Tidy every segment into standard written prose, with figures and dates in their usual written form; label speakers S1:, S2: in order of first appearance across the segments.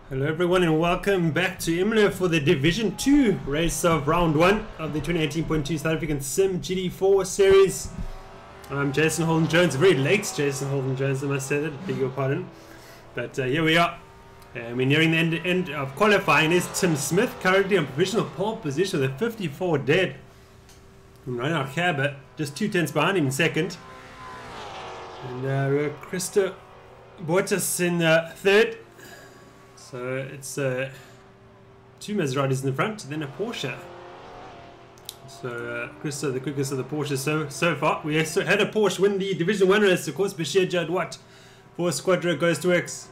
S1: Hello everyone and welcome back to Imola for the Division 2 race of round 1 of the 2018.2 South African simGT4 series. I'm Jason Holden-Jones, a very late Jason Holden-Jones, I must say that, beg your pardon. But here we are, and we're nearing the end of qualifying. There's Tim Smith, currently on provisional pole position with a 54 dead. And Reinhard Gerber, just 2 tenths behind him in second. And Christo Bortas in third. So it's 2 Maseratis in the front, then a Porsche. So Christo, the quickest of the Porsches so far. We also had a Porsche win the Division 1 race, of course. Bashir Jadwat for Squadra goes to X.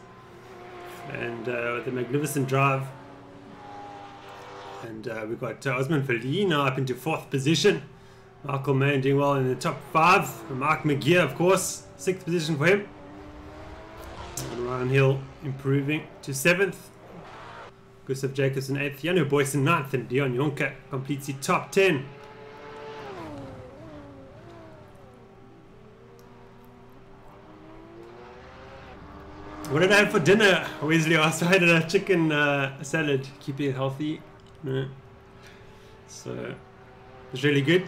S1: And with a magnificent drive. And we've got Osman Fali now up into 4th position. Michael Mann doing well in the top 5. Mark McGeer, of course, 6th position for him. And Ryan Hill improving to 7th. Gustav Jacobson 8th. Jano Boyson 9th. And Dion Jonker completes the top 10. What did I have for dinner? Wesley asked. I had a chicken salad. Keeping it healthy. No. So it's really good.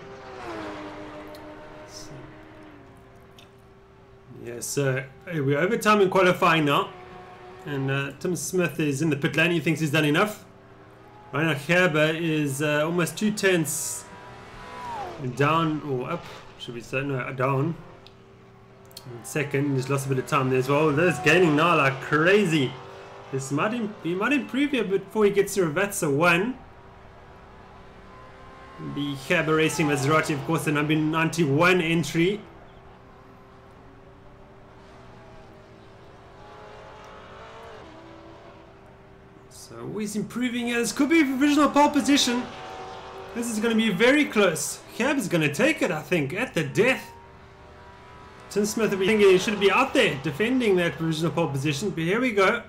S1: Yeah, so we're overtime in qualifying now, and Tim Smith is in the pit lane. He thinks he's done enough. Reinhard Gerber is almost 2 tenths down, or up, should we say? No, down. In second, he's lost a bit of time there as well. There's gaining now like crazy. He might improve here before he gets to Ravazza 1. The Gerber Racing Maserati, of course, the number 91 entry. So he's improving here. This could be a provisional pole position. This is going to be very close. Gerber's going to take it, I think, at the death. Tim Smith, we think he should be out there defending that provisional pole position. But here we go.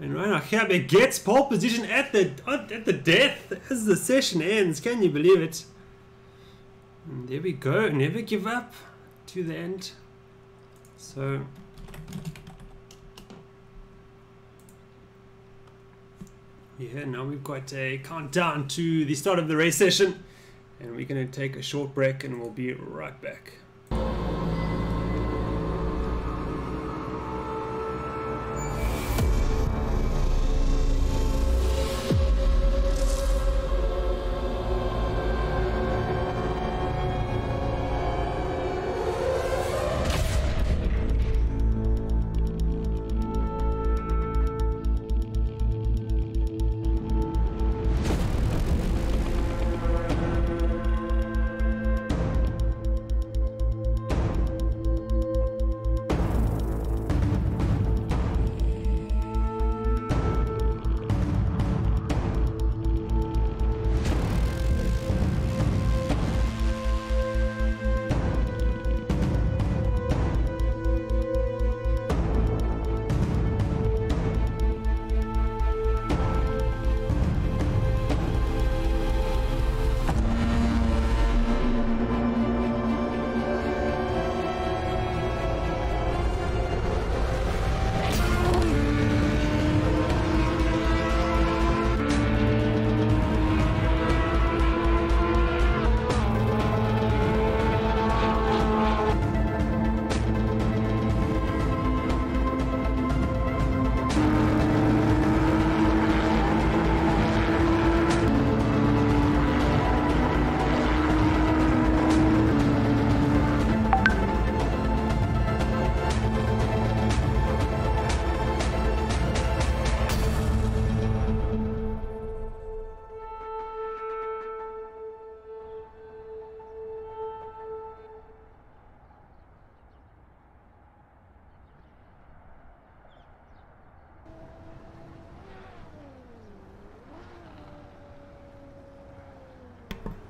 S1: And Reinhard Gerber gets pole position at the death as the session ends. Can you believe it? And there we go. Never give up to the end. So yeah, now we've got a countdown to the start of the race session, and we're going to take a short break and we'll be right back.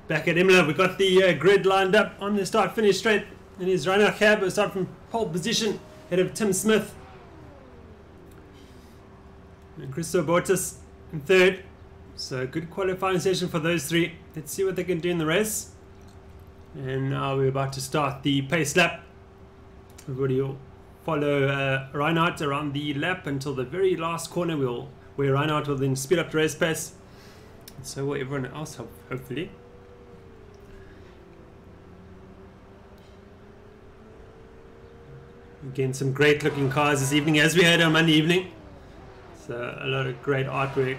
S1: Back at Imola, we've got the grid lined up on the start-finish straight. And here's Reinhard Gerber, start from pole position, ahead of Tim Smith. And Christo Bortas in 3rd. So good qualifying session for those 3. Let's see what they can do in the race. And now we're about to start the pace lap. Everybody all follow Reinhardt around the lap until the very last corner, where Reinhardt will then speed up the race pace. And so will everyone else, hopefully. Again, some great looking cars this evening, as we had on Monday evening. So a lot of great artwork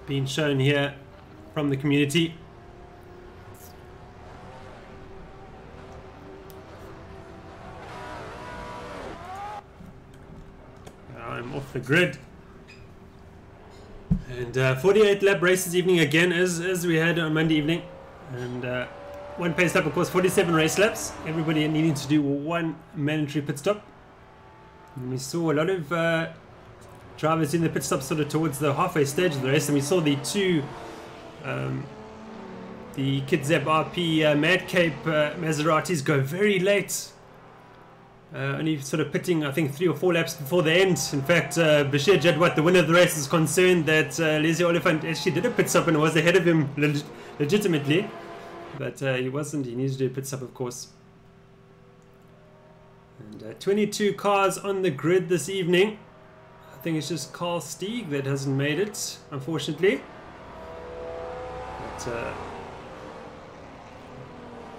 S1: being shown here from the community. I'm off the grid. And 48 lap race this evening again, as we had on Monday evening. And one pace lap, of course, 47 race laps. Everybody needing to do one mandatory pit stop. And we saw a lot of drivers in the pit stop sort of towards the halfway stage of the race. And we saw the two, the Kidzap RP Mad Cape Maseratis go very late. Only sort of pitting, I think, 3 or 4 laps before the end. In fact, Bashir Jadwat, the winner of the race, is concerned that Leslie Oliphant actually did a pit stop and was ahead of him legitimately. But he wasn't. He needed to do a pit stop, of course. And 22 cars on the grid this evening. I think it's just Carl Stieg that hasn't made it, unfortunately. But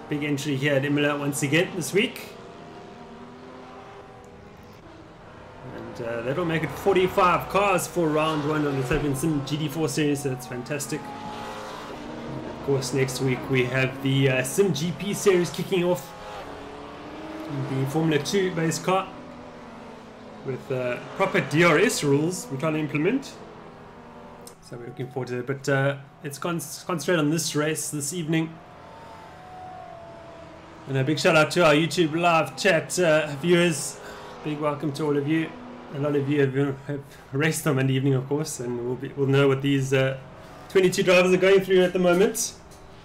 S1: big entry here at Imola once again this week. And that'll make it 45 cars for round 1 on the simGT4 series. So that's fantastic. Of course, next week we have the simGP series kicking off, the Formula 2 base car with proper DRS rules we're trying to implement. So we're looking forward to it. But let's concentrate on this race this evening. And a big shout out to our YouTube live chat viewers. Big welcome to all of you. A lot of you have raced on Monday evening, of course, and we'll know what these 22 drivers are going through at the moment.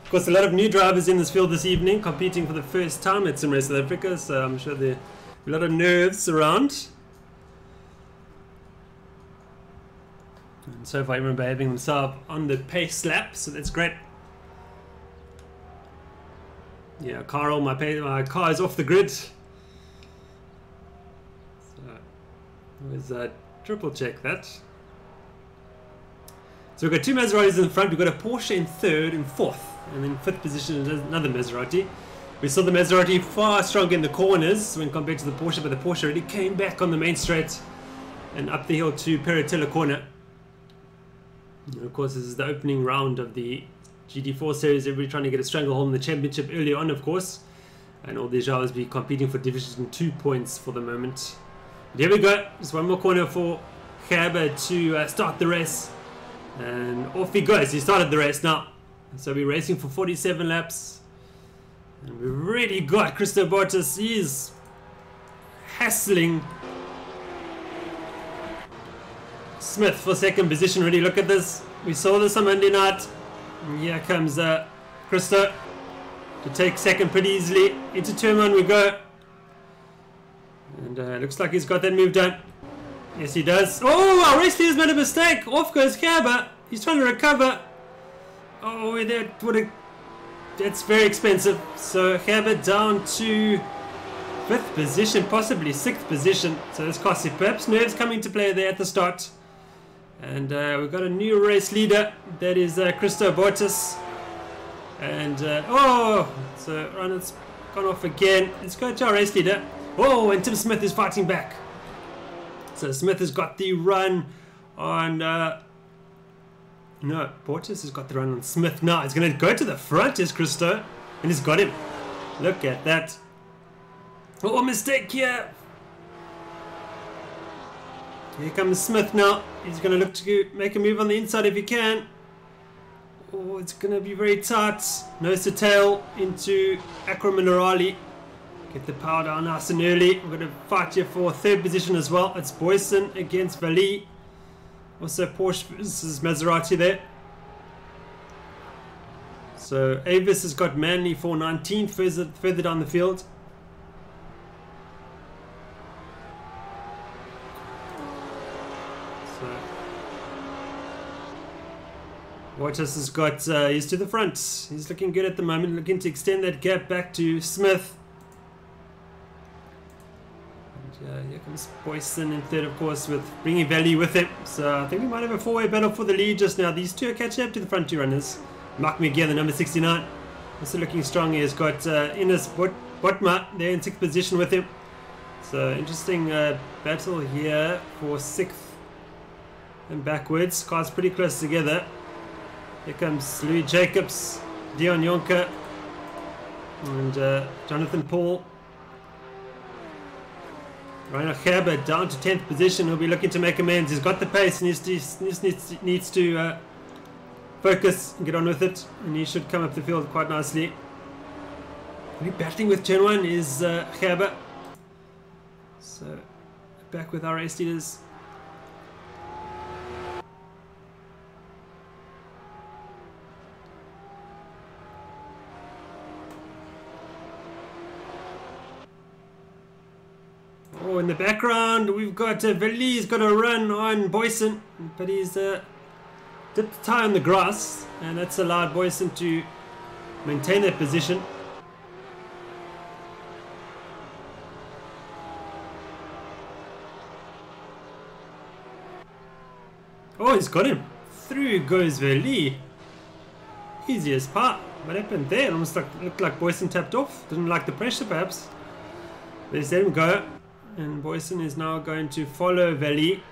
S1: Of course, a lot of new drivers in this field this evening, competing for the first time at SimRace South Africa, so I'm sure there are a lot of nerves around. And so far, everyone behaving himself on the pace lap, so that's great. Yeah, Carl, my car is off the grid. So, always triple check that. So we've got 2 Maseratis in front, we've got a Porsche in 3rd and 4th, and then 5th position is another Maserati. We saw the Maserati far stronger in the corners when compared to the Porsche, but the Porsche already came back on the main straight and up the hill to Peratella corner. And of course, this is the opening round of the GT4 series. Everybody trying to get a stranglehold in the championship early on, of course, and all these drivers be competing for Division 2 points for the moment. But here we go, just one more corner for Gerber to start the race. And off he goes. He started the race now. So we're racing for 47 laps. And we've already got Christo Bottas. He's hassling Smith for 2nd position. Really, look at this. We saw this on Monday night. And here comes Christo to take 2nd pretty easily. Into turn 1 we go. And looks like he's got that move done. Yes, he does. Oh, our race leader's made a mistake. Off goes Gerber. He's trying to recover. Oh, that's very expensive. So Gerber down to 5th position, possibly 6th position. So that's costly. Perhaps nerves coming to play there at the start. And we've got a new race leader. That is Christo Bottas. And so Ronald's gone off again. Let's go to our race leader. Oh, and Tim Smith is fighting back. So Smith has got the run on... no, Bottas has got the run on Smith now. He's going to go to the front, is Christo. And he's got him. Look at that. Oh, mistake here. Here comes Smith now. He's going to look to make a move on the inside if he can. Oh, it's going to be very tight. Nose to tail into Acro Minerali. Get the power down nice and early. We're going to fight here for 3rd position as well. It's Boyson against Vali. Also Porsche versus Maserati there. So Avis has got Manley for 19th further down the field. So Bottas has got, he's to the front. He's looking good at the moment, looking to extend that gap back to Smith. Here comes Boyson in third, of course, with bringing Valley with him. So I think we might have a four-way battle for the lead just now. These two are catching up to the front two runners. Mark McGee, the number 69. Also looking strong. He's got Ines Botma there in 6th position with him. So interesting battle here for 6th and backwards. Cars pretty close together. Here comes Louis Jacobs, Dion Jonker, and Jonathan Paul. Reinhard Gerber down to 10th position. He'll be looking to make amends. He's got the pace. He needs to focus and get on with it. And he should come up the field quite nicely. Only battling with turn 1 is Gerber. So back with our race leaders. Oh, in the background we've got Veli's got a run on Boyson, but he's dipped the tyre on the grass, and that's allowed Boyson to maintain that position. Oh, he's got him. Through goes Veli. Easy as pie. What happened there? It almost looked like Boyson tapped off. Didn't like the pressure perhaps. But he's let him go. And Boyson is now going to follow Valley.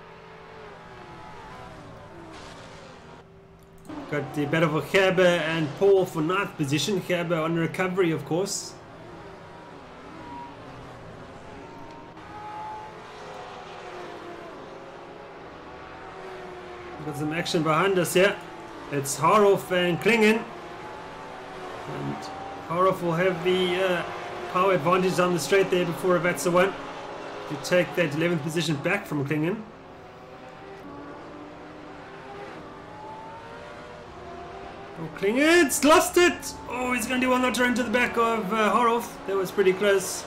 S1: Got the battle for Gerber and Paul for 9th position. Gerber on recovery, of course. Got some action behind us here. It's Harhoff and Klingen. And Harhoff will have the power advantage on the straight there before Avatsa 1. To take that 11th position back from Klingen. Oh, Klingen's lost it! Oh, he's going to do one notcher into the back of Harhoff. That was pretty close.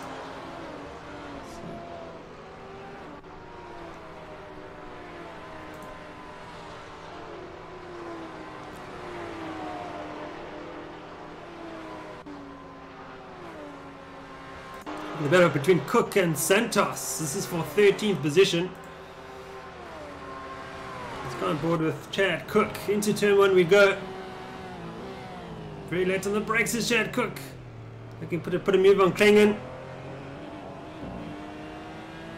S1: The battle between Cook and Santos. This is for 13th position. Let's go on board with Chad Cook. Into turn 1 we go. Very late on the brakes is Chad Cook. I can put a move on Klingen.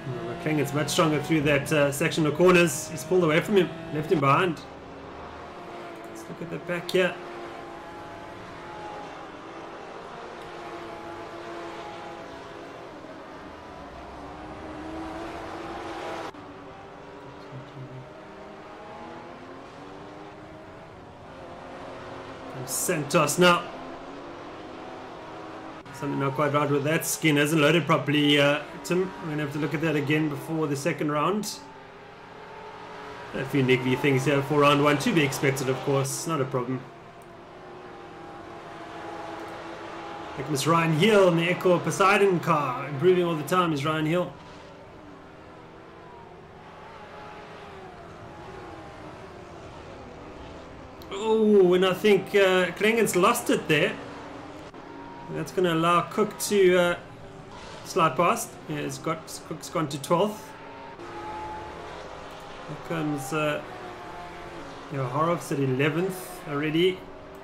S1: Oh, Klingen's much stronger through that section of corners. He's pulled away from him, left him behind. Let's look at the back here. Santos now. Something not quite right with that. Skin hasn't loaded properly, Tim. We're going to have to look at that again before the second round. A few niggly things here for round 1. To be expected, of course. Not a problem. Like Miss Ryan Hill in the Echo Poseidon car. Improving all the time is Ryan Hill. Oh, and I think Klingen's lost it there. That's going to allow Cook to slide past. Yeah, Cook's gone to 12th. Here comes Harhoff's at 11th already.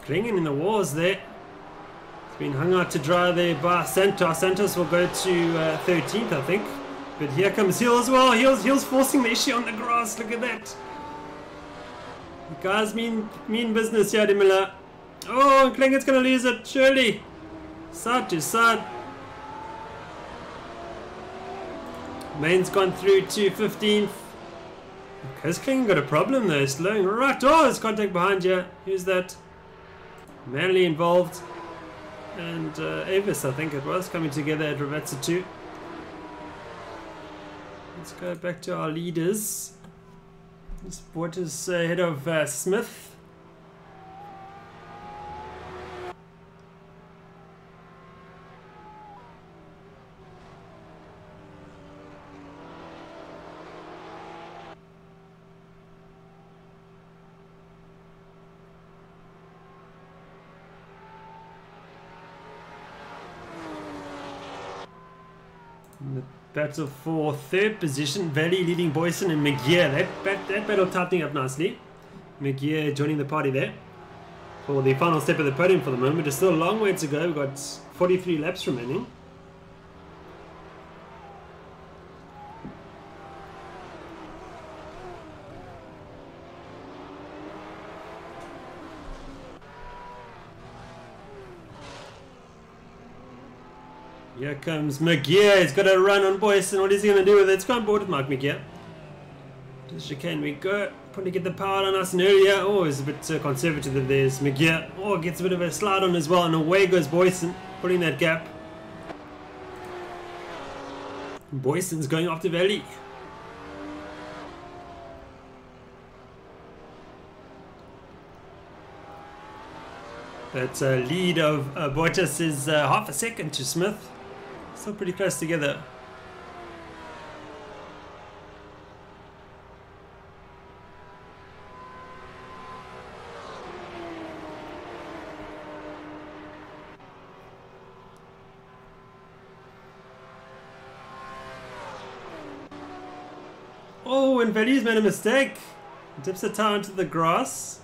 S1: Klingen in the wars there. It's been hung out to dry there by Santos. Santos will go to 13th, I think. But here comes Hill as well. Hill's forcing the issue on the grass. Look at that. The guys mean business here, Imola. Oh, Klingen's going to lose it, surely. Side to side. Main's gone through to 15th. Has Klingen got a problem though? Slowing right. Oh, there's contact behind you. Who's that? Manly involved. And Avis, I think it was, coming together at Ravatsa 2. Let's go back to our leaders. Sport is ahead of Smith. Battle for third position. Valley leading Boyson and McGear. That battle tightening up nicely. McGear joining the party there for the final step of the podium for the moment. There's still a long way to go. We've got 43 laps remaining. Here comes McGear. He's got a run on Boyson. What is he going to do with it? Let's go on board with Mark McGear. To the chicane we go. Trying to get the power on us and earlier. Oh, it's a bit conservative that there's McGear. Oh, gets a bit of a slide on as well. And away goes Boyson, putting that gap. Boyson's going after Valley. That lead of Bottas is half a second to Smith. Still pretty close together. Oh, and Valley's made a mistake. Dips the tire into the grass.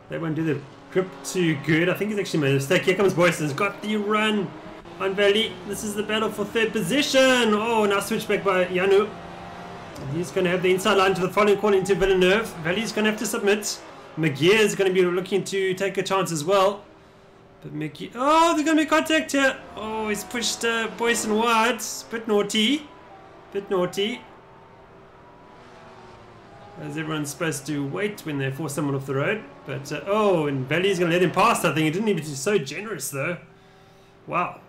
S1: They won't do the grip too good. I think he's actually made a mistake. Here comes Boyson's got the run on Valley. This is the battle for third position. Oh, now switch back by Janu. He's going to have the inside line to the following corner into Villeneuve. Valley's going to have to submit. McGear is going to be looking to take a chance as well. But McGear... Oh, there's going to be contact here. Oh, he's pushed Boyson wide. Bit naughty. Bit naughty. As everyone's supposed to wait when they force someone off the road. But, oh, and Valley's going to let him pass, I think. He didn't even be so generous, though. Wow.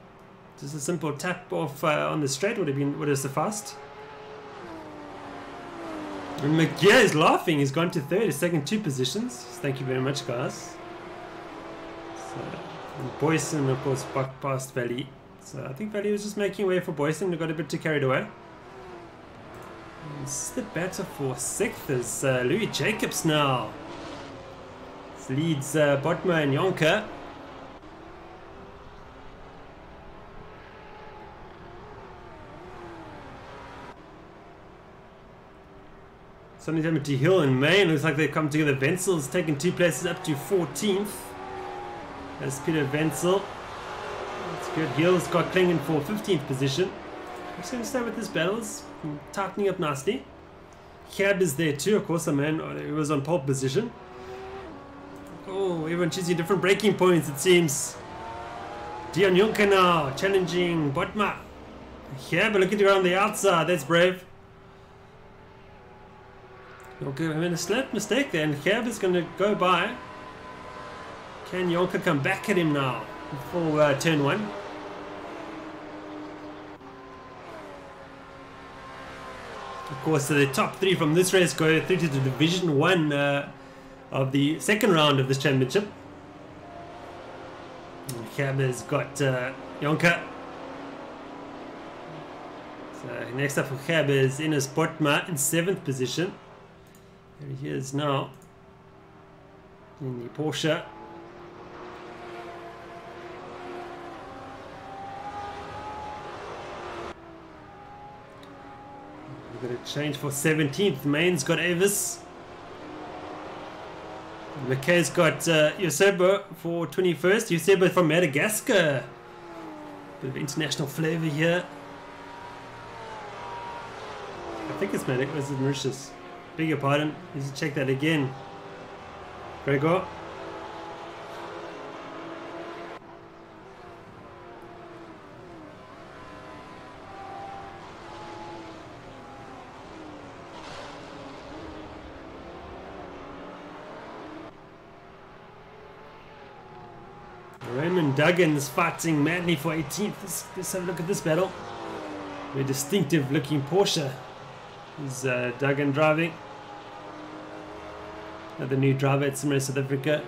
S1: Just a simple tap off on the straight would have sufficed. And McGear is laughing. He's gone to third. He's taken 2 positions. Thank you very much, guys. So, and Boyson, of course, bucked past Valley. So I think Valley was just making way for Boyson. He got a bit too carried away. This is the battle for 6th is Louis Jacobs now. This leads Botma and Jonker. Something's happened to Hill and May, and looks like they've come together. Wenzel's taken 2 places up to 14th. That's Peter Wenzel. That's good. Hill's got Klingon for 15th position. I'm just going to stay with this battle. It's tightening up nicely. Cab is there too, of course, a man who was on pole position. Oh, everyone choosing different braking points, it seems. Dion Jonker now challenging Botma. Cab looking to go on the outside. That's brave. Jonker made a slight mistake there, and Cab is going to go by. Can Jonker come back at him now for turn 1? Of course, the top 3 from this race go through to the Division 1 of the second round of this championship. Cab has got Jonker. So next up for Cab is Ines Botma in 7th position. There he is now in the Porsche. We've got a change for 17th. Main's got Avis. McKay's got Eusebio for 21st. Eusebio from Madagascar. Bit of international flavour here. I think it's Madagascar. This is Mauritius. Beg your pardon. Need to check that again. Gregor. Raymond Duggan's fighting madly for 18th. Let's have a look at this battle. Very distinctive looking Porsche. Is Duggan driving. Another new driver at Simracing South Africa.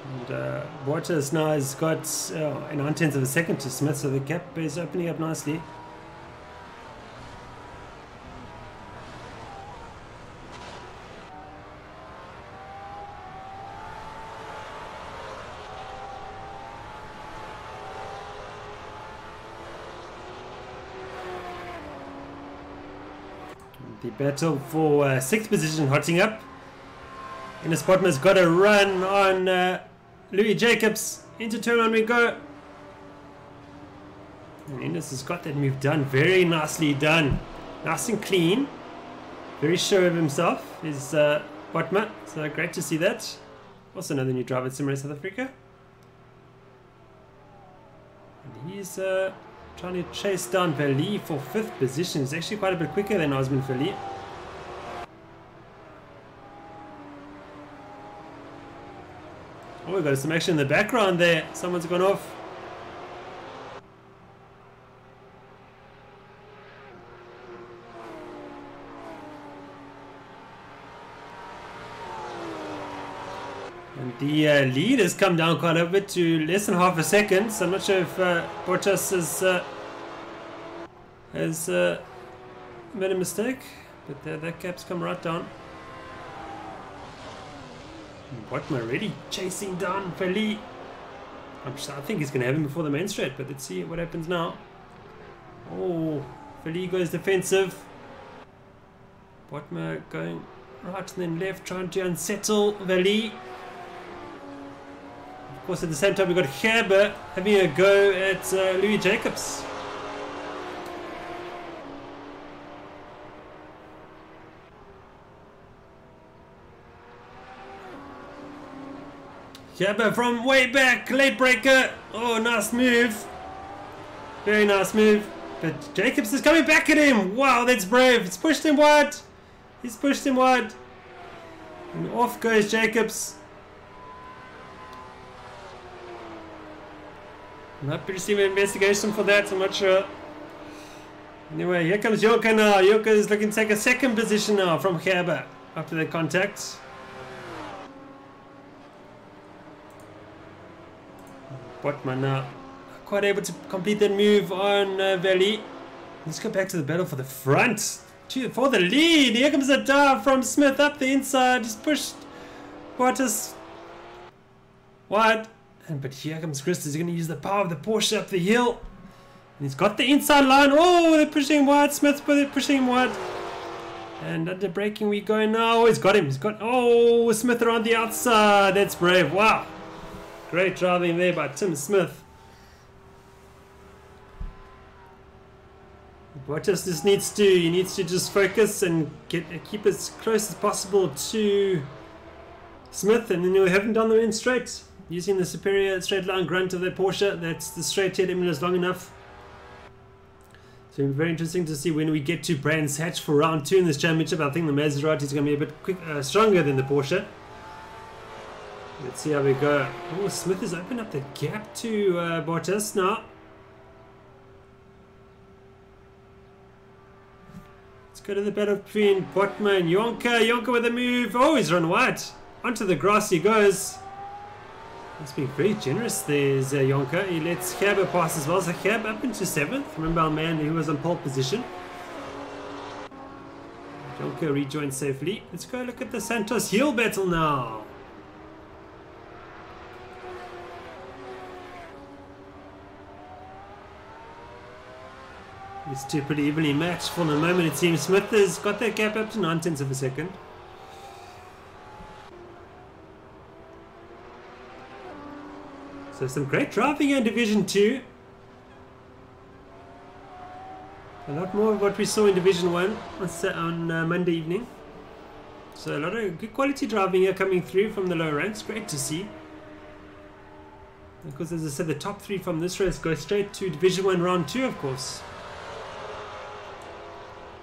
S1: And Bottas now has got 9/10 of a second to Smith, so the gap is opening up nicely. The battle for 6th position hotting up. Ines Botma's got a run on Louis Jacobs. Into turn 1 we go. And Ines has got that move done. Very nicely done. Nice and clean. Very sure of himself is Botma. So great to see that. Also another new driver at SimRace South Africa. And he's trying to chase down Vali for 5th position. He's actually quite a bit quicker than Osman Vali. Oh, we've got some action in the background there. Someone's gone off. And the lead has come down quite a bit to less than half a second. So I'm not sure if Bottas has made a mistake. But that gap's come right down. Botma already chasing down Vali. I think he's going to have him before the main straight, but let's see what happens now. Oh, Vali goes defensive. Botma going right and then left, trying to unsettle Vali. Of course, at the same time, we've got Gerber having a go at Louis Jacobs. Gerber from way back, late breaker. Oh, nice move. Very nice move. But Jacobs is coming back at him. Wow, that's brave. He's pushed him wide. He's pushed him wide. And off goes Jacobs. Might be receiving an investigation for that, I'm not sure. Anyway, here comes Joka now. Joka is looking to take a 2nd position now from Gerber after the contact. Botman now quite able to complete that move on Vali. Let's go back to the battle for the front. For the lead. Here comes a dive from Smith up the inside. He's pushed Bottas wide. But here comes Chris. He's going to use the power of the Porsche up the hill. And he's got the inside line. Oh, they're pushing him wide. Smith, but they're pushing him wide. And under braking we go now. Oh, he's got him. He's got. Oh, Smith around the outside. That's brave. Wow. Great driving there by Tim Smith. Bottas just needs to just focus and keep as close as possible to Smith, and then you'll have him down the main straight using the superior straight line grunt of the Porsche. That's the straight head Imola is long enough. So it'll be very interesting to see when we get to Brands Hatch for round 2 in this championship. I think the Maserati is going to be a bit stronger than the Porsche. Let's see how we go. Oh, Smith has opened up the gap to Bottas now. Let's go to the battle between Botman and Jonker. Jonker with a move. Oh, he's run wide. Onto the grass he goes. He's being very generous. There's Jonker. He lets Gerber pass as well. So Gerber up into 7th. Remember our man who was on pole position. Jonker rejoins safely. Let's go look at the Santos heel battle now. These two pretty evenly matched for the moment, it seems. Smith has got that gap up to 9/10 of a second. So some great driving in Division 2. A lot more of what we saw in Division 1 on Monday evening. So a lot of good quality driving here coming through from the lower ranks. Great to see. Because as I said, the top 3 from this race go straight to Division 1 round 2, of course.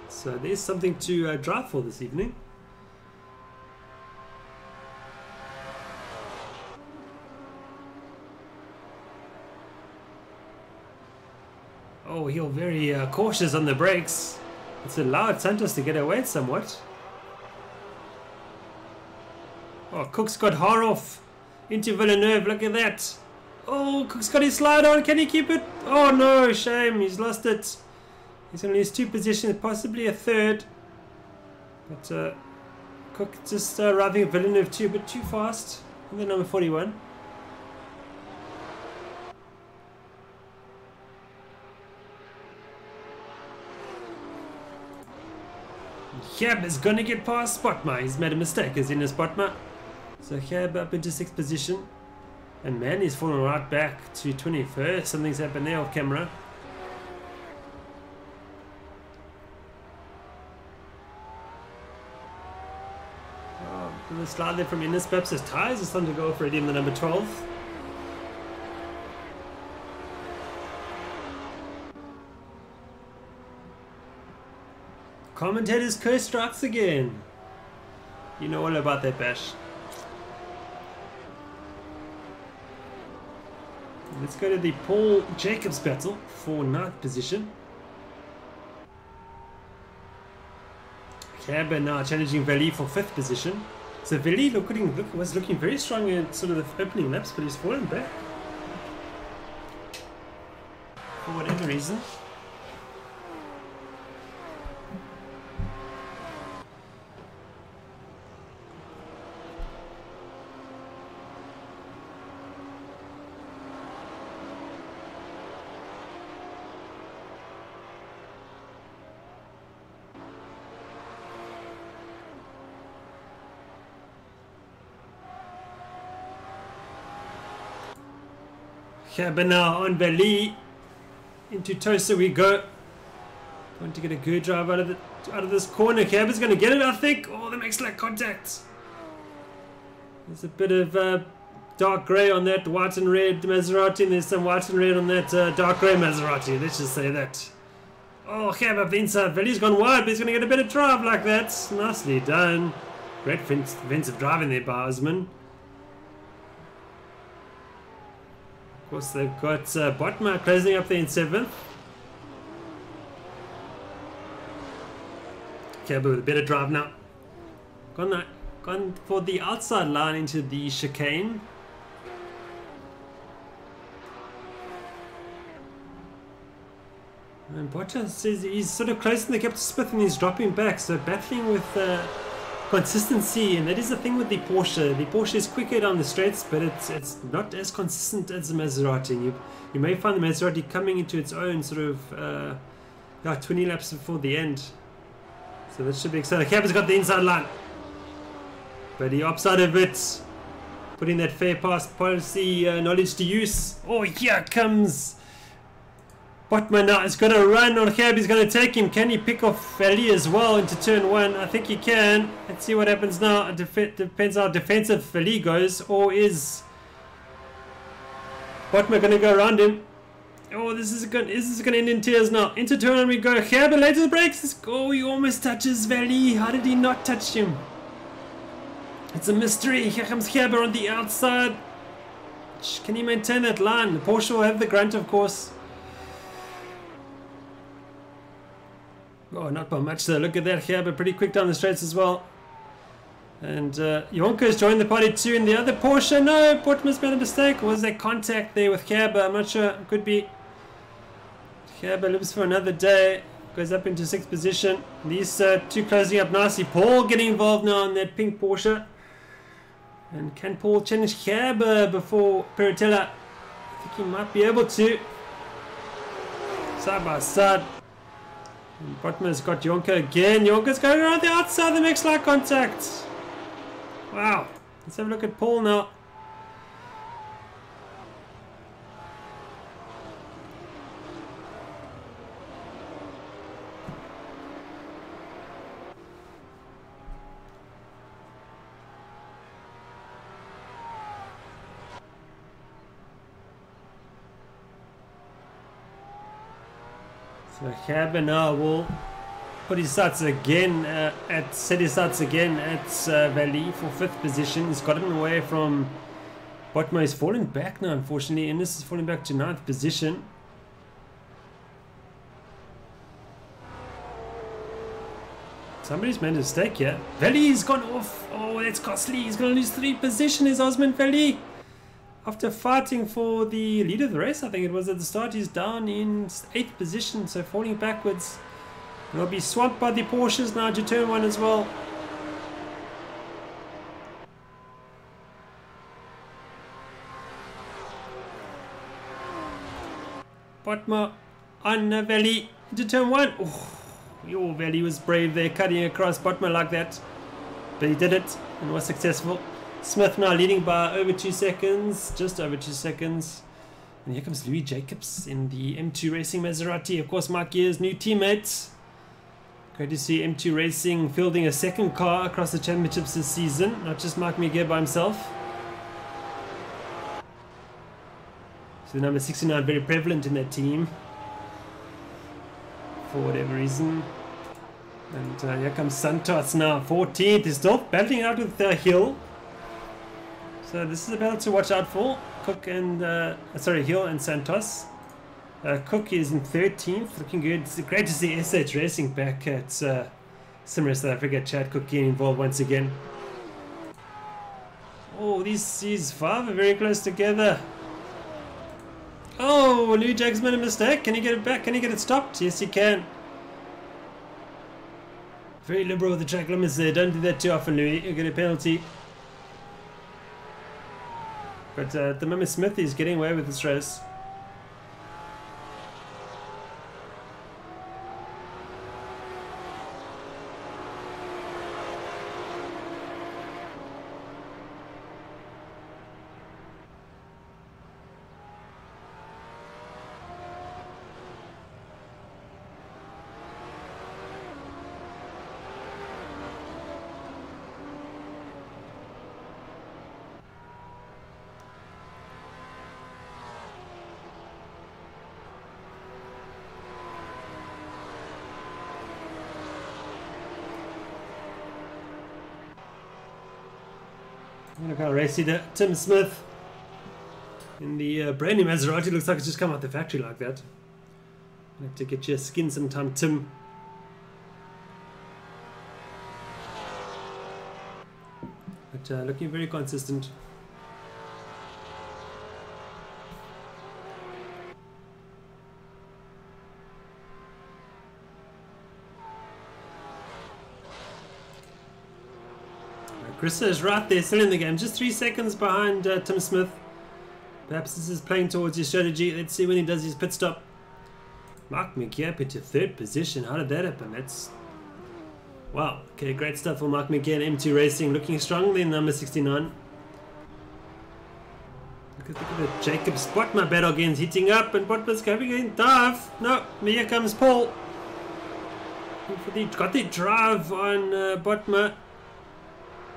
S1: So there's something to drive for this evening. Oh, he's very cautious on the brakes. It's allowed Santos to get away somewhat. Oh, Cook's got Haroff into Villeneuve. Look at that. Oh, Cook's got his slide on. Can he keep it? Oh no, shame. He's lost it. He's going to lose 2 positions, possibly a 3rd. But Cook just arriving at Villeneuve too, but too fast. And then number 41. Gab is gonna get past Botma. He's made a mistake, is in his Botma. So Gab up into 6th position. And man, he's fallen right back to 21st. Something's happened there off camera. Oh, a slide there from Innes. Perhaps his tyres are starting to go for him, the number 12. Commentator's curse strikes again. You know all about that, Bash. Let's go to the Paul Jacobs battle for 9th position. Cabba now challenging Veli for 5th position. So Veli was looking very strong in sort of the opening laps, but he's fallen back. For whatever reason. Cabba now on Veli. Into Tosa we go. Want to get a good drive out of this corner. Cabba's going to get it, I think. Oh, that makes like contact. There's a bit of dark grey on that white and red Maserati, and there's some white and red on that dark grey Maserati. Let's just say that. Oh, Cabba up the inside. Veli's gone wide, but he's going to get a bit of drive like that. Nicely done. Great defensive driving there by Osman. Of course, they've got Botma closing up there in 7th. Cabba with a better drive now. Gone for the outside line into the chicane. And Bottas says he's sort of closing the gap to Smith and he's dropping back. So battling with consistency, and that is the thing with the Porsche. The Porsche is quicker down the straights, but it's not as consistent as the Maserati. You may find the Maserati coming into its own sort of 20 laps before the end. So that should be exciting. Cabba's got the inside line, but he opts out of it, putting that fair pass policy knowledge to use. Oh, here comes Botman now. It's going to run on Cab. He's going to take him. Can he pick off Veli as well into turn 1? I think he can. Let's see what happens now. It depends how defensive Veli goes. Or is Botman going to go around him? Oh, this is going to end in tears now. Into turn 1 we go. Cab later the brakes. Oh, he almost touches Veli. How did he not touch him? It's a mystery. Here comes Cab on the outside. Can he maintain that line? The Porsche will have the grunt, of course. Oh, not by much though. Look at that here, but pretty quick down the straights as well. And Jonko's joined the party too in the other Porsche. No, Botman's made a mistake. Or was there contact there with Cabba? I'm not sure. Could be. Cabba lives for another day. Goes up into 6th position. These two closing up nicely. Paul getting involved now in that pink Porsche. And can Paul challenge Cabba before Peritella? I think he might be able to. Side by side. Botman's got Jonko again. Jonko's going around the outside. That makes light contact. Wow. Let's have a look at Paul now. So Cabba now will put his sights again set his sights again at Veli for 5th position. He's gotten away from Botman. He's fallen back now, unfortunately, and this is falling back to 9th position. Somebody's made a mistake here. Veli's gone off. Oh, that's costly. He's going to lose 3 positions. Is Osman Veli? After fighting for the lead of the race, I think it was at the start, he's down in 8th position, so falling backwards. He'll be swamped by the Porsches now to turn 1 as well. Botma on Veli into turn 1. Oh, Your Valley was brave there, cutting across Botman like that. But he did it and was successful. Smith now leading by over 2 seconds, just over 2 seconds. And here comes Louis Jacobs in the M2 Racing Maserati. Of course, Mark Gear's new teammates. Great to see M2 Racing fielding a second car across the championships this season, not just Mark Miguel by himself. So the number 69 very prevalent in that team, for whatever reason. And here comes Santos now, 14th. He's still battling out with Hill. So this is a battle to watch out for. Cook and Hill and Santos. Cook is in 13th, looking good. It's great to see SH Racing back at Simmer South Africa. Chad Cook getting involved once again. Oh, these 5 are very close together. Oh, Louis Jacobs made a mistake. Can he get it back? Can he get it stopped? Yes, he can. Very liberal with the track limits there. Don't do that too often, Louis. You'll get a penalty. But at the moment, Smith is getting away with this race. Look how racy that Tim Smith in the brand new Maserati looks like it's just come out the factory like that. I'll have to get your skin sometime, Tim. But looking very consistent. Krista is right there, still in the game, just 3 seconds behind Tim Smith. Perhaps this is playing towards his strategy. Let's see when he does his pit stop. Mark McGee into 3rd position. How did that happen? That's... wow. Okay, great stuff for Mark McGee and M2 Racing, looking strongly in number 69. Look at the Jacobs Botma battle again, heating up, and Botma's going in dive. No, here comes Paul. Got the drive on Botma.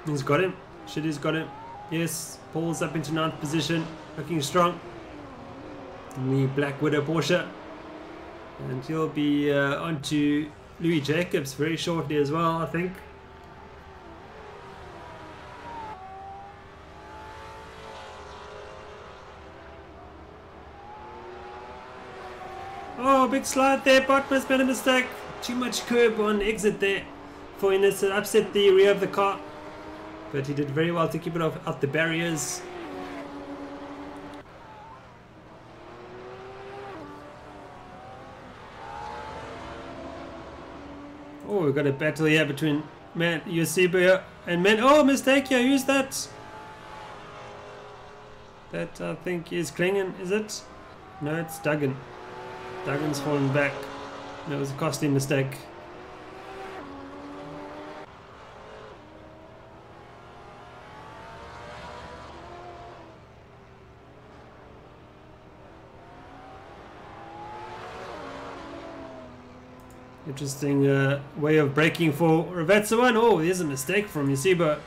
S1: He's got him. Shit, he's got him. Yes, Paul's up into 9th position, looking strong. In the Black Widow Porsche. And he'll be on to Louis Jacobs very shortly as well, I think. Oh, big slide there. Botman's made a mistake. Too much curb on exit there for Ines to upset the rear of the car. But he did very well to keep it off out the barriers. Oh, we've got a battle here between Eusebio and oh, mistake here. Who's that? That I think is Klingon, is it? No, it's Duggan. Duggan's fallen back. That was a costly mistake. Interesting way of braking for Ravatsawan. Oh, there's a mistake from Yusiba.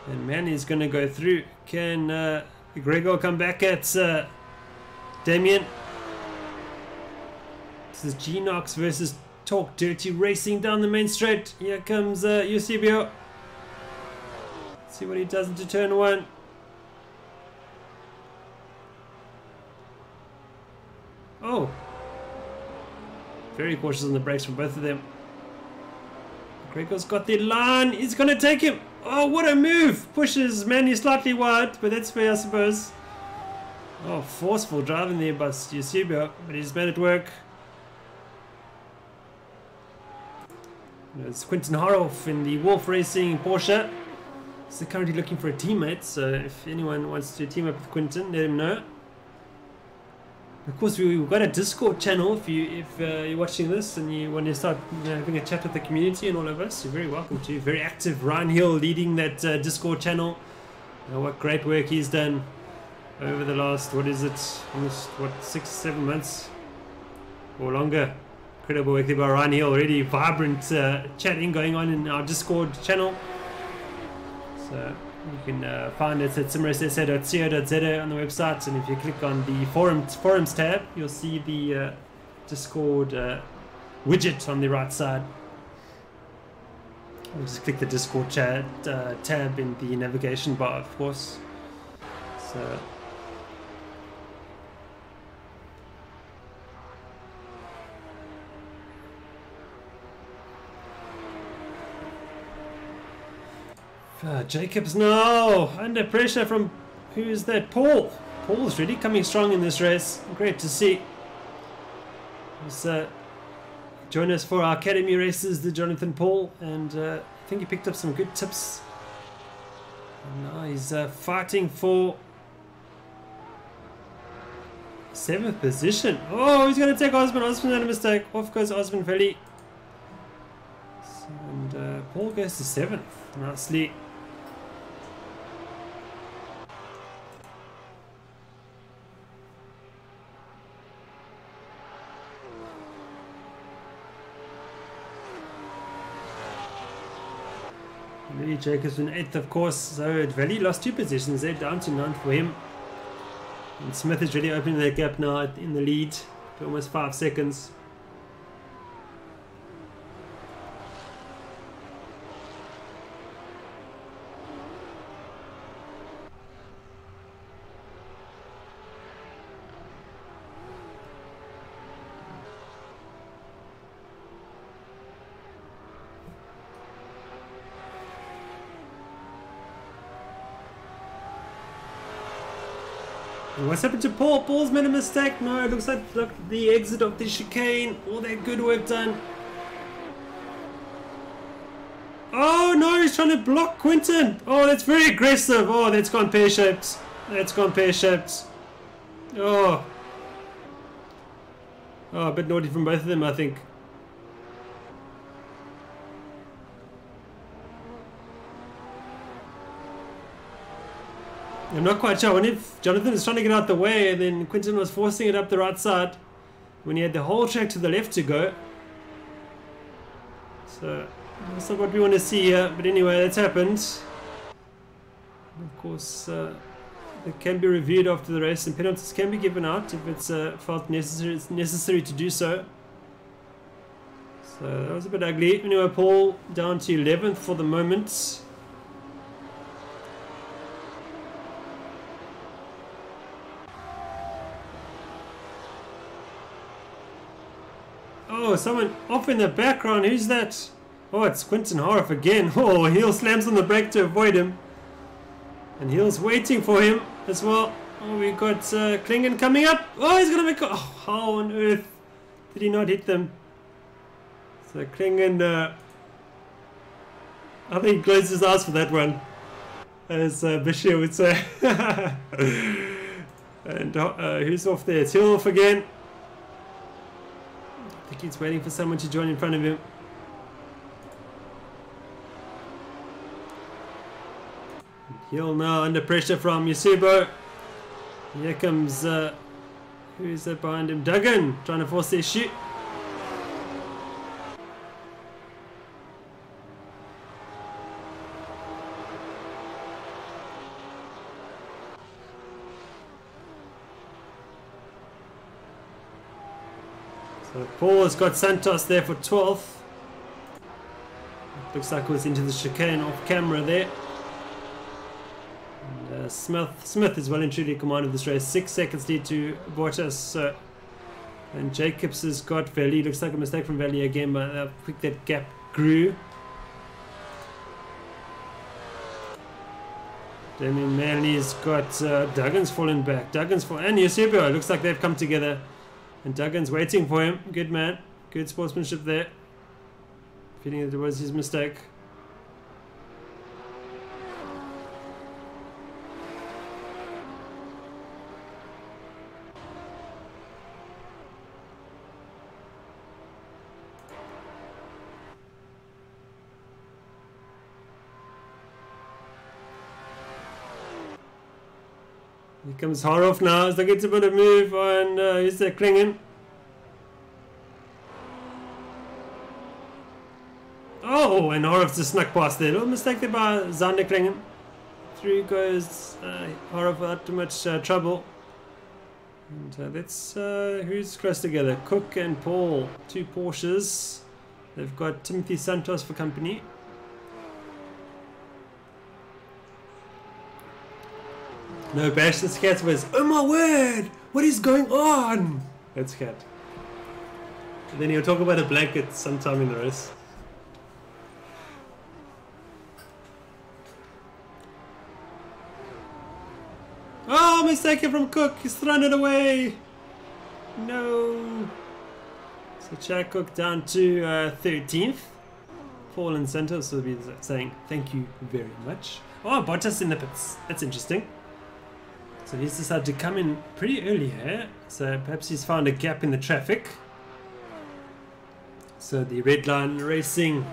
S1: And Manny's going to go through. Can Gregor come back at Damien? This is G-Nox versus Talk Dirty Racing down the main straight. Here comes Eusebio. See what he does into turn 1. Oh. Very cautious on the brakes from both of them. Gregor's got the line. He's going to take him. Oh, what a move. Pushes Manny slightly wide, but that's fair, I suppose. Oh, forceful driving there by Eusebio, but he's made it work. It's Quentin Horoff in the Wolf Racing Porsche. He's currently looking for a teammate, so if anyone wants to team up with Quentin, let him know. Of course, we've got a Discord channel. If you're watching this and you want to start having a chat with the community and all of us, you're very welcome to. Very active. Ryan Hill leading that Discord channel. What great work he's done over the last, almost 6-7 months or longer. Incredible work there by Ryan Hill. Already vibrant chatting going on in our Discord channel. So you can find it at simRSSA.co.za on the website, and if you click on the forums tab, you'll see the Discord widget on the right side. We'll just click the Discord chat tab in the navigation bar, of course. So Jacobs now under pressure from, who is that? Paul. Paul's really coming strong in this race. Great to see. He's join us for our academy races, the Jonathan Paul, and I think he picked up some good tips. And now he's fighting for 7th position. Oh, he's going to take Osman. Osman had a mistake. Off goes Osman Valley. And Paul goes to 7th. Nicely. Lee Jacobs in 8th, of course. So Valley lost 2 positions. They're down to 9th for him. And Smith is really opening that gap now in the lead to almost 5 seconds. What's happened to Paul? Paul's made a mistake. No, it looks like the exit of the chicane. All that good work done. Oh no, he's trying to block Quinton. Oh, that's very aggressive. Oh, that's gone pear-shaped. That's gone pear-shaped. Oh. Oh, a bit naughty from both of them, I think. I'm not quite sure. I wonder if Jonathan is trying to get out the way and then Quinton was forcing it up the right side when he had the whole track to the left to go. So that's not what we want to see here. But anyway, that's happened. Of course, it can be reviewed after the race and penalties can be given out if it's felt necessary to do so. So that was a bit ugly. Anyway, Paul down to 11th for the moment. Oh, someone off in the background. Who's that? Oh, it's Quinton Harf again. Oh, Heel slams on the brake to avoid him. And Heel's waiting for him as well. Oh, we got Klingen coming up. Oh, he's going to make... Oh, how on earth did he not hit them? So Klingen... I think he closed his eyes for that one. As Bashir would say. And who's off there? It's Hill off again. I think he's waiting for someone to join in front of him. Hill now under pressure from Yusubo. Here comes, who is that behind him? Duggan trying to force their shoot. So Paul has got Santos there for 12th. Looks like it was into the chicane off camera there. And Smith is well and truly command of this race. 6 seconds lead to Bottas. And Jacobs has got Valley. Looks like a mistake from Valley again, but how quick that gap grew. Damien Manley's got Duggan's fallen back. And Eusebio. Looks like they've come together. And Duggan's waiting for him. Good man. Good sportsmanship there. Feeling that it was his mistake. Here comes Horoff now. He's looking to put a move on. Who's that? Klingen. Oh, and Horoff just snuck past there. A little mistake there by Zander Klingen. Through goes Horoff without too much trouble. And that's who's close together. Cook and Paul, 2 Porsches. They've got Timothy Santos for company. No bash, this cat was, oh my word, what is going on? That's cat. And then he'll talk about a blanket sometime in the race. Oh, mistake from Cook, he's thrown it away. No. So Chad Cook down to 13th. Paul and Santos will be saying thank you very much. Oh, Bottas in the pits. That's interesting. So he's decided to come in pretty early here. So perhaps he's found a gap in the traffic. So the red line racing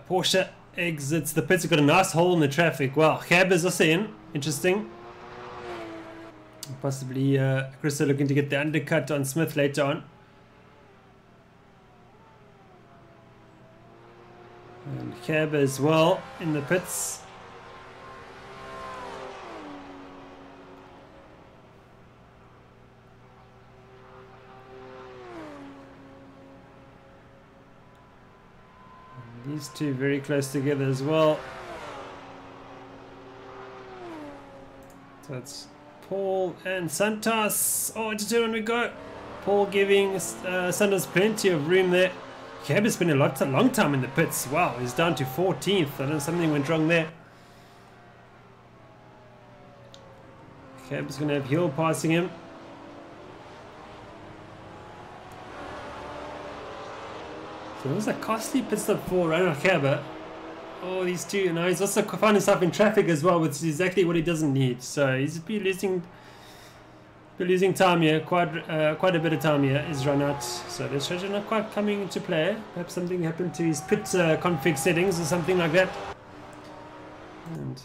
S1: Porsche exits the pits. Got a nice hole in the traffic. Wow, Cab is also in. Interesting. Possibly Christo looking to get the undercut on Smith later on. And Cab as well in the pits. And these two very close together as well. So it's Paul and Santos. Oh, into turn when we go. Paul giving Santos plenty of room there. Cab has been a long time in the pits. Wow, he's down to 14th. I don't know, something went wrong there. Cab's going to have Hill passing him. So it was a costly pit stop for Ronald Cabba. Oh, these two. Now he's also found himself in traffic as well, which is exactly what he doesn't need. So he's been losing time here, quite a bit of time here is run out. So this shows not quite coming into play. Perhaps something happened to his pit config settings or something like that. And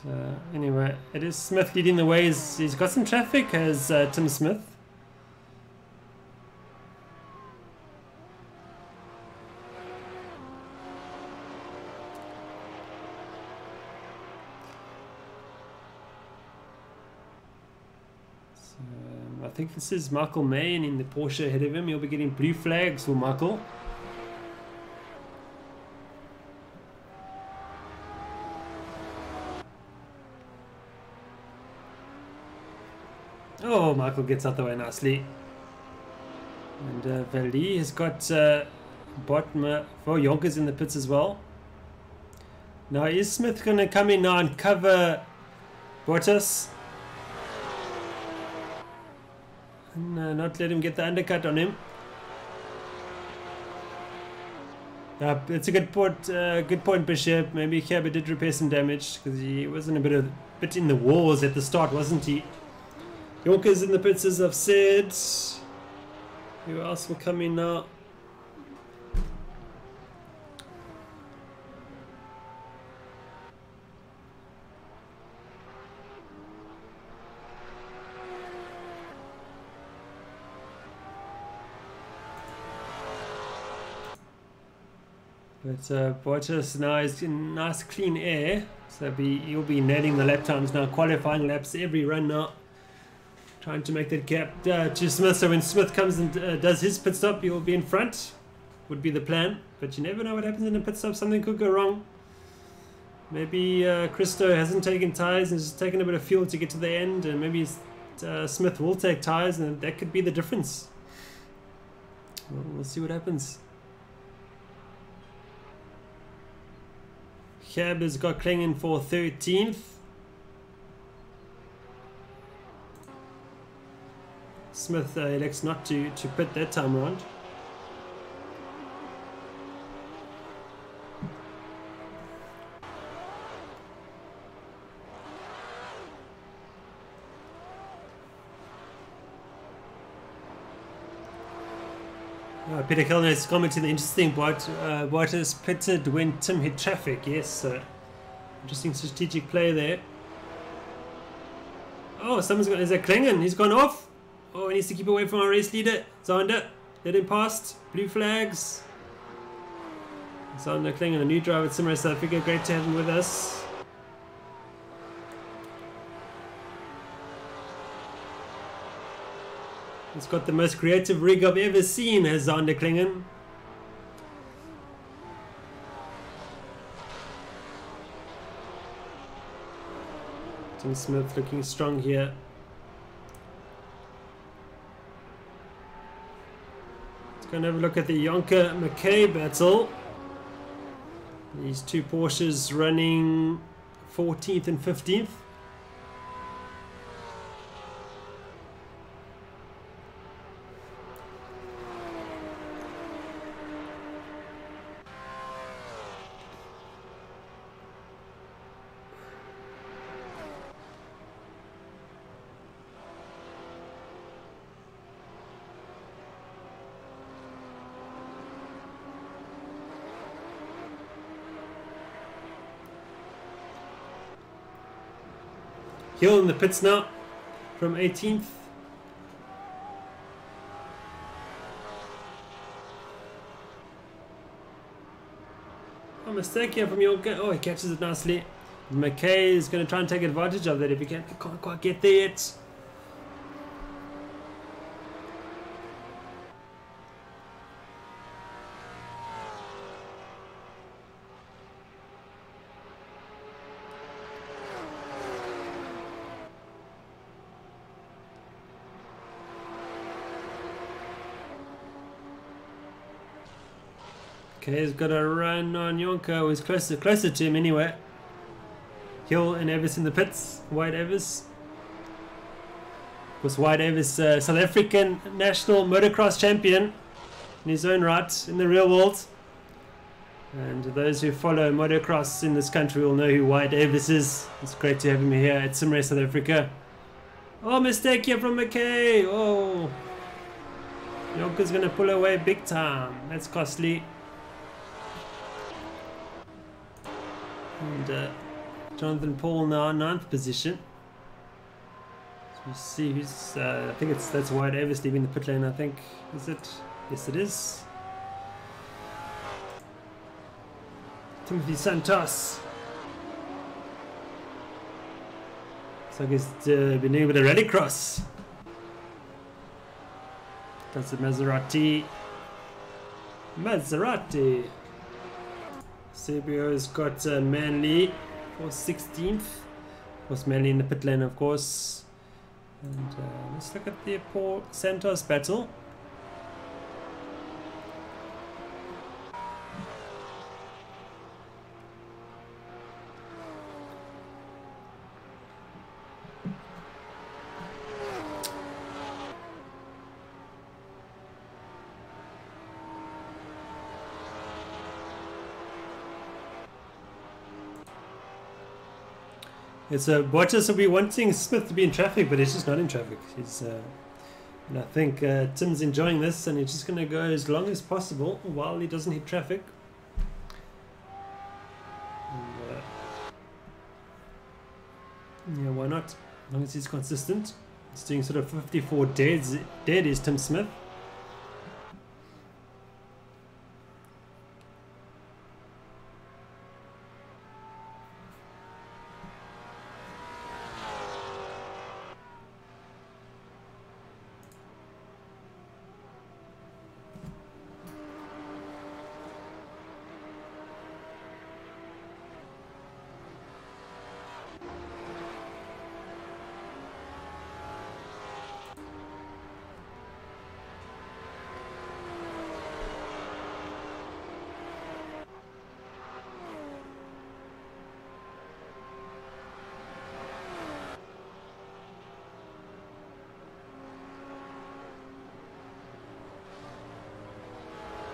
S1: anyway, it is Smith leading the way. He's got some traffic as Tim Smith. I think this is Michael May, and in the Porsche ahead of him, he'll be getting blue flags for Michael. Oh, Michael gets out the way nicely. And Vali has got Botma for Yonkers in the pits as well. Now, is Smith going to come in now and cover Bottas? And not let him get the undercut on him. It's a good point, Bishop. Maybe Cabba did repair some damage because he wasn't a bit in the walls at the start, wasn't he? Yonkers in the pits, as I've said. Who else will come in now? But Bottas now is in nice clean air, so he'll be netting the lap times now, qualifying laps every run now, trying to make that gap to Smith. So when Smith comes and does his pit stop, he'll be in front, would be the plan. But you never know what happens in a pit stop, something could go wrong. Maybe Christo hasn't taken tyres and just taken a bit of fuel to get to the end, and maybe Smith will take tyres, and that could be the difference. We'll see what happens. Cab has got Klingen for 13th. Smith elects not to pit that time around. Peter Kellner is commenting the interesting Bottas pitted when Tim hit traffic. Yes, interesting strategic play there. Oh, someone's got. Is that Klingon? He's gone off. Oh, he needs to keep away from our race leader. Zander, let him past. Blue flags. Zander Klingon, a new driver at simRace South Africa. Great to have him with us. He's got the most creative rig I've ever seen, has Zander Klingon. Tim Smith looking strong here. Let's go and have a look at the Jonker-McKay battle. These two Porsches running 14th and 15th. Hill in the pits now from 18th. Oh, mistake here from Jonker. Oh, he catches it nicely. McKay is going to try and take advantage of that if he can't quite get there yet. Okay, he's got a run on Jonker, who's closer to him anyway. Hill and Evers in the pits. White Evers. Of course, White Evers, South African national motocross champion in his own right in the real world. And those who follow motocross in this country will know who White Evers is. It's great to have him here at simRace South Africa. Oh, mistake here from McKay. Oh, Jonker's going to pull away big time. That's costly. And Jonathan Paul now 9th position. So we see who's. I think that's White Evers leaving the pit lane. I think, is it? Yes, it is. Timothy Santos. So he's been doing a bit of rallycross. That's a Maserati. Sebio's got Manley for 16th. Of course, Manley in the pit lane, of course. And let's look at the Paul Santos battle. It's Bottas will be wanting Smith to be in traffic, but he's just not in traffic. He's, and I think Tim's enjoying this, and he's just going to go as long as possible while he doesn't hit traffic. And, yeah, why not? As long as he's consistent. He's doing sort of 54 dead is Tim Smith.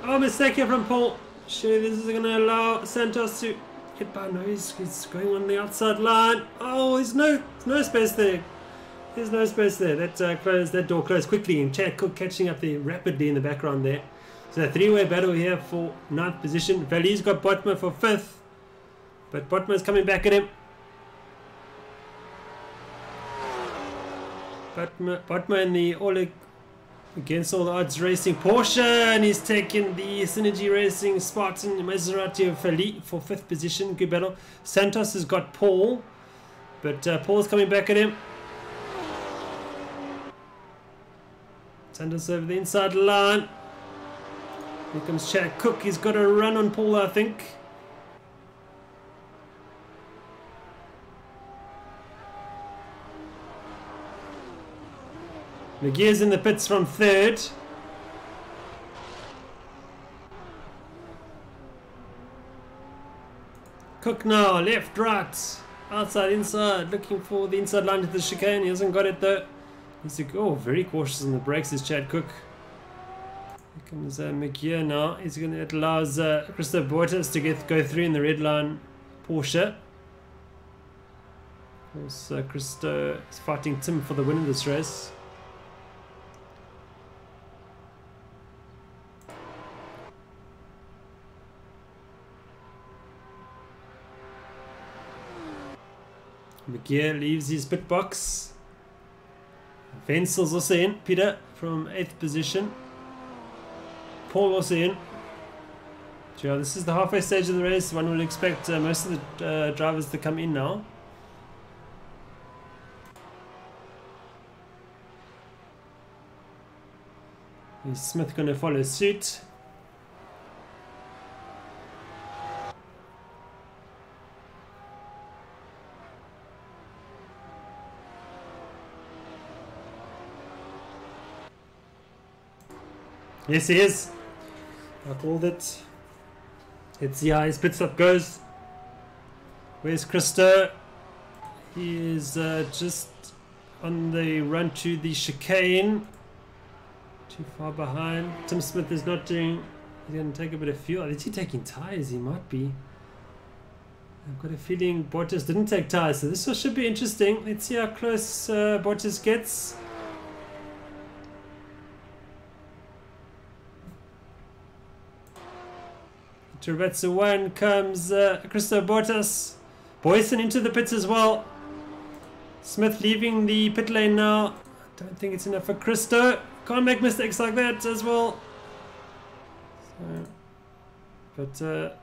S1: Oh, mistake here from Paul. Surely this is going to allow Santos to get by. No, he's going on the outside line. Oh, there's no space there. There's no space there. That door closed quickly, and Chad Cook catching up there rapidly in the background there. So a three-way battle here for 9th position. Valley's got Botma for 5th, but Botma's coming back at him. Botma in the against all the odds racing Porsche, and he's taken the Synergy Racing Spartan Maserati of Feli for 5th position. Good battle. Santos has got Paul, but Paul's coming back at him. Santos over the inside line. Here comes Chad Cook. He's got a run on Paul, I think. McGear's in the pits from 3rd. Cook now, left, right, outside, inside, looking for the inside line to the chicane. He hasn't got it though. He's like, oh, very cautious on the brakes is Chad Cook. Here comes McGear now. He's going to, it allows Christoph Bottas to go through in the red line Porsche. Of course, Christo is fighting Tim for the win in this race. McGear leaves his pit box. Wenzel's also in. Peter from 8th position. Paul also in. Yeah, this is the halfway stage of the race. One would expect most of the drivers to come in now. Is Smith going to follow suit? Yes, he is. I called it. Let's see how his pit stop goes. Where's Christo? He is just on the run to the chicane. Too far behind. Tim Smith is not doing. He's going to take a bit of fuel. Is he taking tyres? He might be. I've got a feeling Bottas didn't take tyres, so this should be interesting. Let's see how close Bottas gets. To Rebetsa 1 comes Christo Bottas. Boyson into the pits as well. Smith leaving the pit lane now. I don't think it's enough for Christo. Can't make mistakes like that as well. So,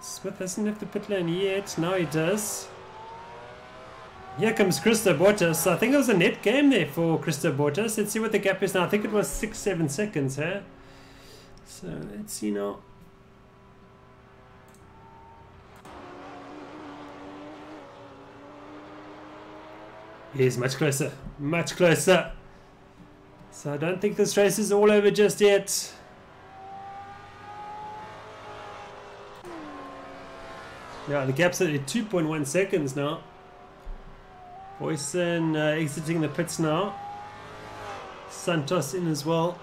S1: Smith hasn't left the pit lane yet. Now he does. Here comes Christo Bottas. I think it was a net game there for Christo Bottas. Let's see what the gap is now. I think it was 6-7 seconds, huh? So let's see now. He's much closer, much closer. So I don't think this race is all over just yet. Yeah, the gap's at 2.1 seconds now. Boyson exiting the pits now. Santos in as well.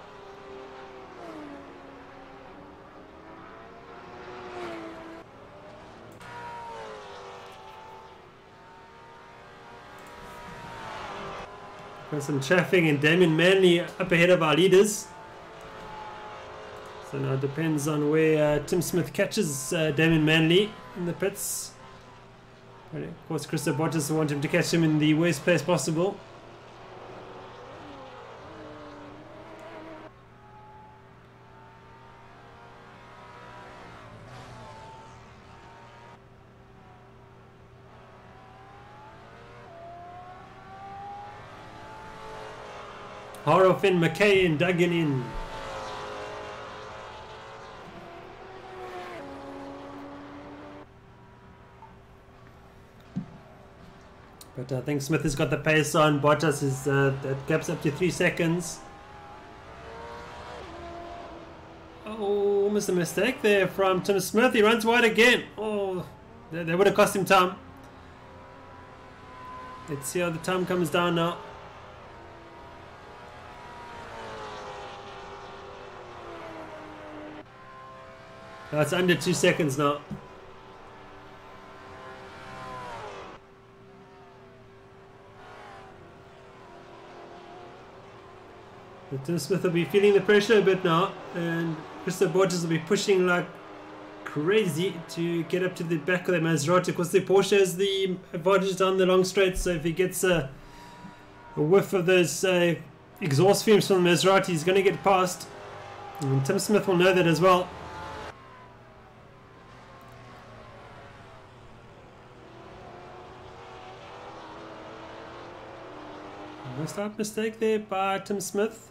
S1: Got some traffic and Damien Manley up ahead of our leaders. So now it depends on where Tim Smith catches Damien Manley in the pits. Of course, Christo Bottas will want him to catch him in the worst place possible. Horoff in, McKay and Duggan in. But I think Smith has got the pace on. Bottas is that gap's up to 3 seconds. Oh, almost a mistake there from Tim Smith. He runs wide again. Oh, that would have cost him time. Let's see how the time comes down now. It's under 2 seconds now. But Tim Smith will be feeling the pressure a bit now, and Christo Bottas will be pushing like crazy to get up to the back of the Maserati. Of course, the Porsche has the advantage down the long straight, so if he gets a whiff of those exhaust fumes from the Maserati, he's going to get past. And Tim Smith will know that as well. No start mistake there by Tim Smith.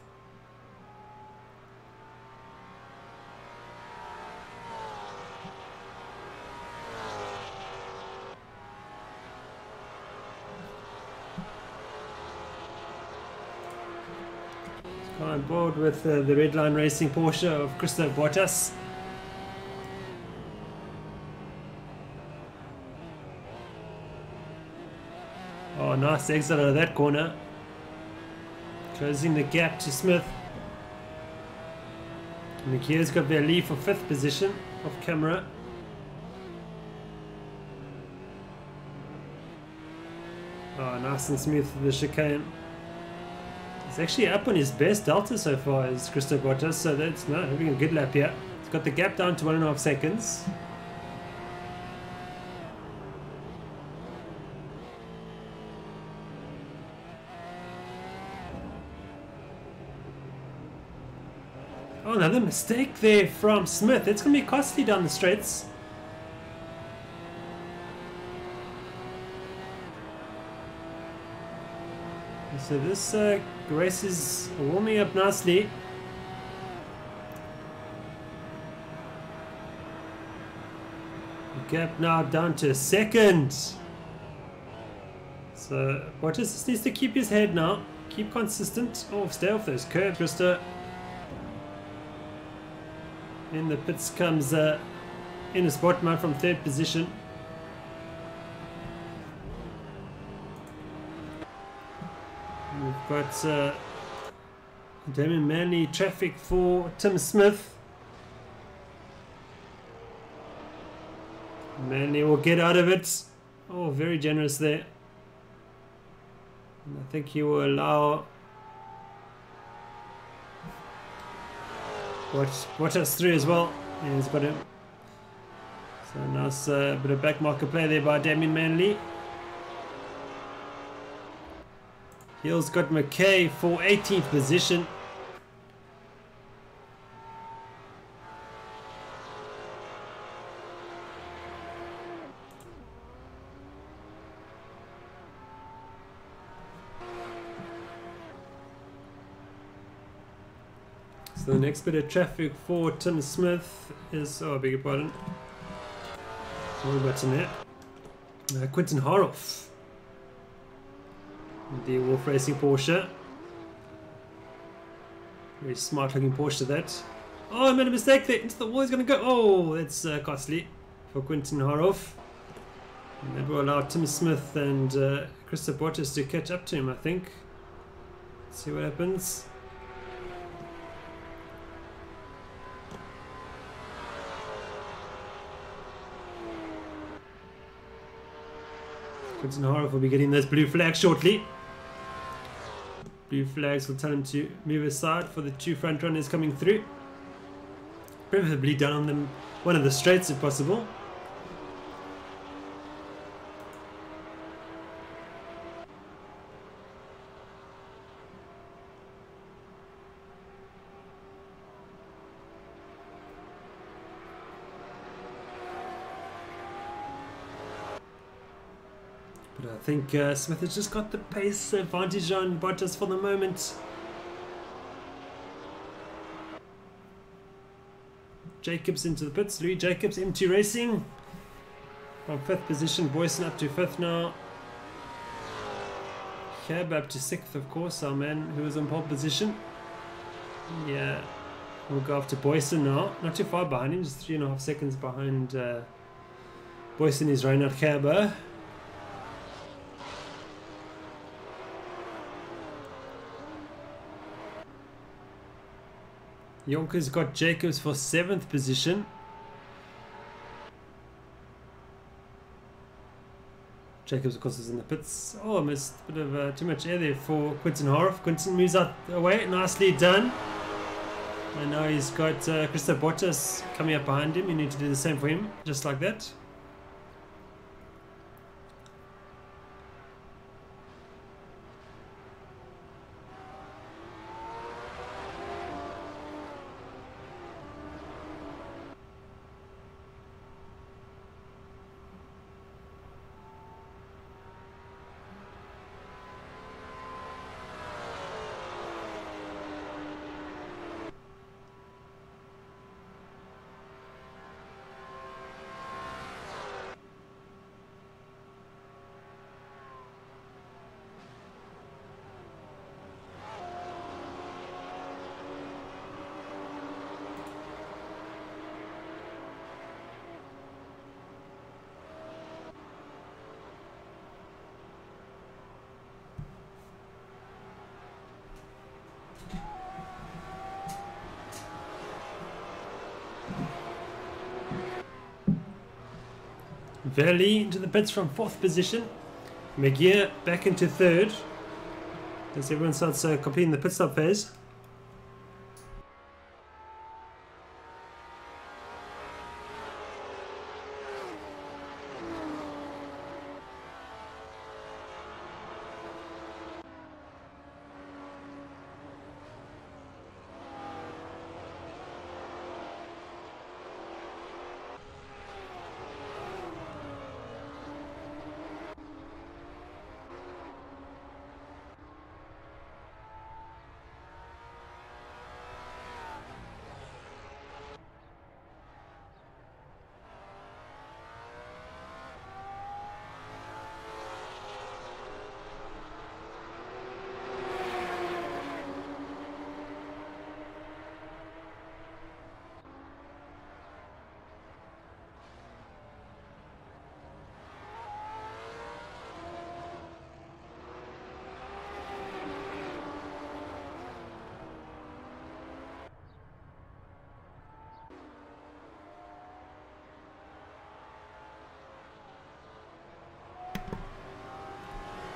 S1: On board with the Red Line Racing Porsche of Christoph Bottas. Oh, nice exit out of that corner. Closing the gap to Smith. And Nikia's got their lead for 5th position off camera. Oh, nice and smooth for the chicane. He's actually up on his best delta so far as Christoph Bottas, so that's having a good lap here. He's got the gap down to 1.5 seconds. Oh, another mistake there from Smith. It's going to be costly down the straights. So this race is warming up nicely. The gap now down to 1 second. So Bottas just needs to keep his head now. Keep consistent. Oh, stay off those curbs, Krista. In the pits comes Ines Botman from 3rd position. We've got Damien Manley traffic for Tim Smith. Manley will get out of it. Oh, very generous there. And I think he will allow Bottas through as well. Yeah, he's got him. So nice bit of back marker play there by Damien Manley. Hill's got McKay for 18th position. So the next bit of traffic for Tim Smith is, oh, I beg your pardon. Sorry about that. Quinton Harhoff. The Wolf Racing Porsche. Very smart looking Porsche that. Oh, I made a mistake there. Into the wall he's going to go. Oh, that's costly for Quinton Harhoff. And that will allow Tim Smith and Christoph Bottas to catch up to him, I think. Let's see what happens. Quinton Harhoff will be getting those blue flags shortly. Blue flags will tell him to move aside for the 2 front runners coming through. Preferably down on them one of the straights if possible. But I think Smith has just got the pace advantage on Bottas for the moment. Jacobs into the pits. Louis Jacobs M2 Racing. From 5th position. Boyson up to 5th now. Cab up to 6th, of course. Our man who was on pole position. Yeah. We'll go after Boyson now. Not too far behind him. Just 3.5 seconds behind Boyson is Reinhard Kerber. Jonker's got Jacobs for 7th position. Jacobs, of course, is in the pits. Oh, I missed a bit of too much air there for Quinton Harhoff. Quinton moves out the way. Nicely done. And now he's got Christoph Bottas coming up behind him. You need to do the same for him, just like that. Verli into the pits from 4th position. McGear back into 3rd as everyone starts completing the pit stop phase.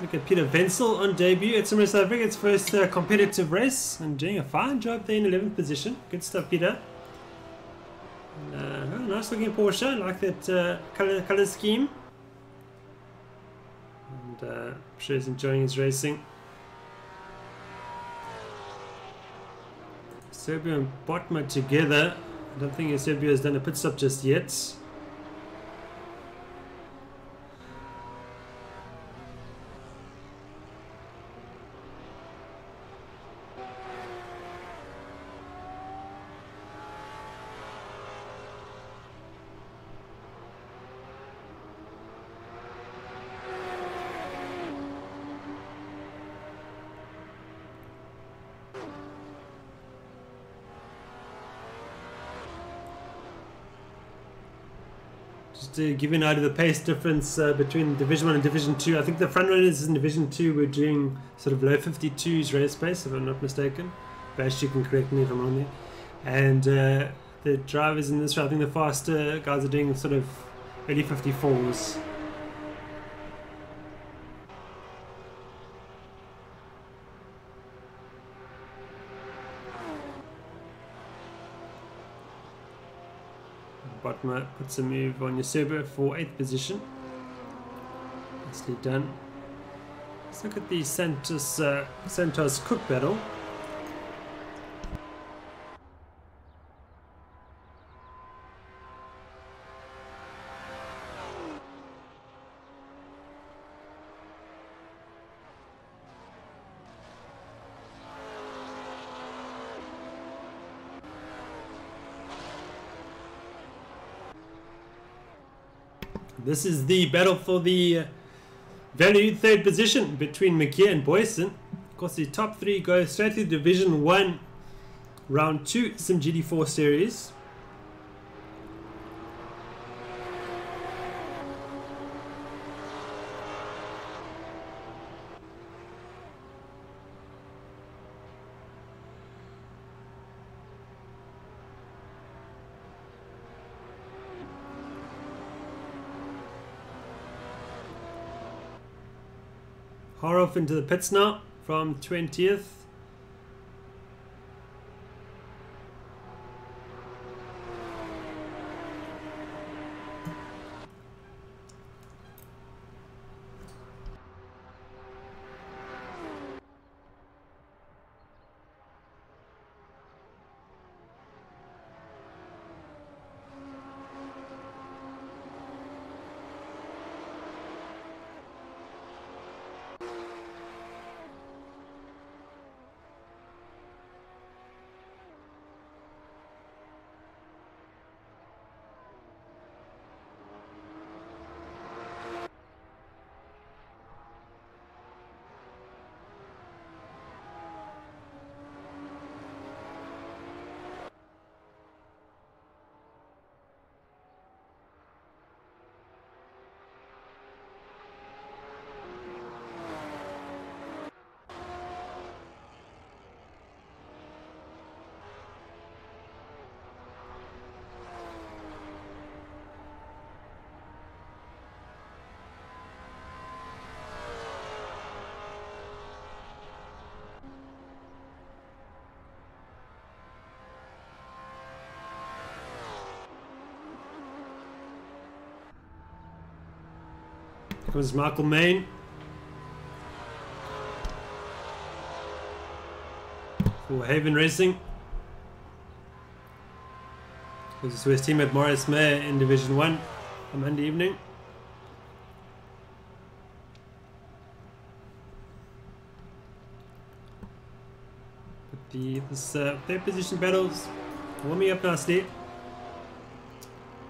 S1: Look at Peter Wenzel on debut at Simracing South Africa, its first competitive race, and doing a fine job there in 11th position. Good stuff, Peter. Oh, nice looking Porsche, I like that colour scheme. And I'm sure he's enjoying his racing. Serbia and Botma together. I don't think Serbia has done a pit stop just yet. Just to give you an idea of the pace difference between Division 1 and Division 2, I think the front runners in Division 2 were doing sort of low 52s race pace, if I'm not mistaken. Bash, you can correct me if I'm wrong there. And the drivers in this round, I think the faster guys are doing sort of early 54s. Botma puts a move on Yusuba for 8th position. Nicely done. Let's look at the Santos Cook battle. This is the battle for the valued 3rd position between McGear and Boyson. Of course, the top 3 go straight to Division 1 Round 2 simGT4 series. Horoff into the pits now from 20th. comes Michael Main. For Haven Racing. This is his teammate Morris Mayer in Division 1 on Monday evening. But this third position battles warming up nicely.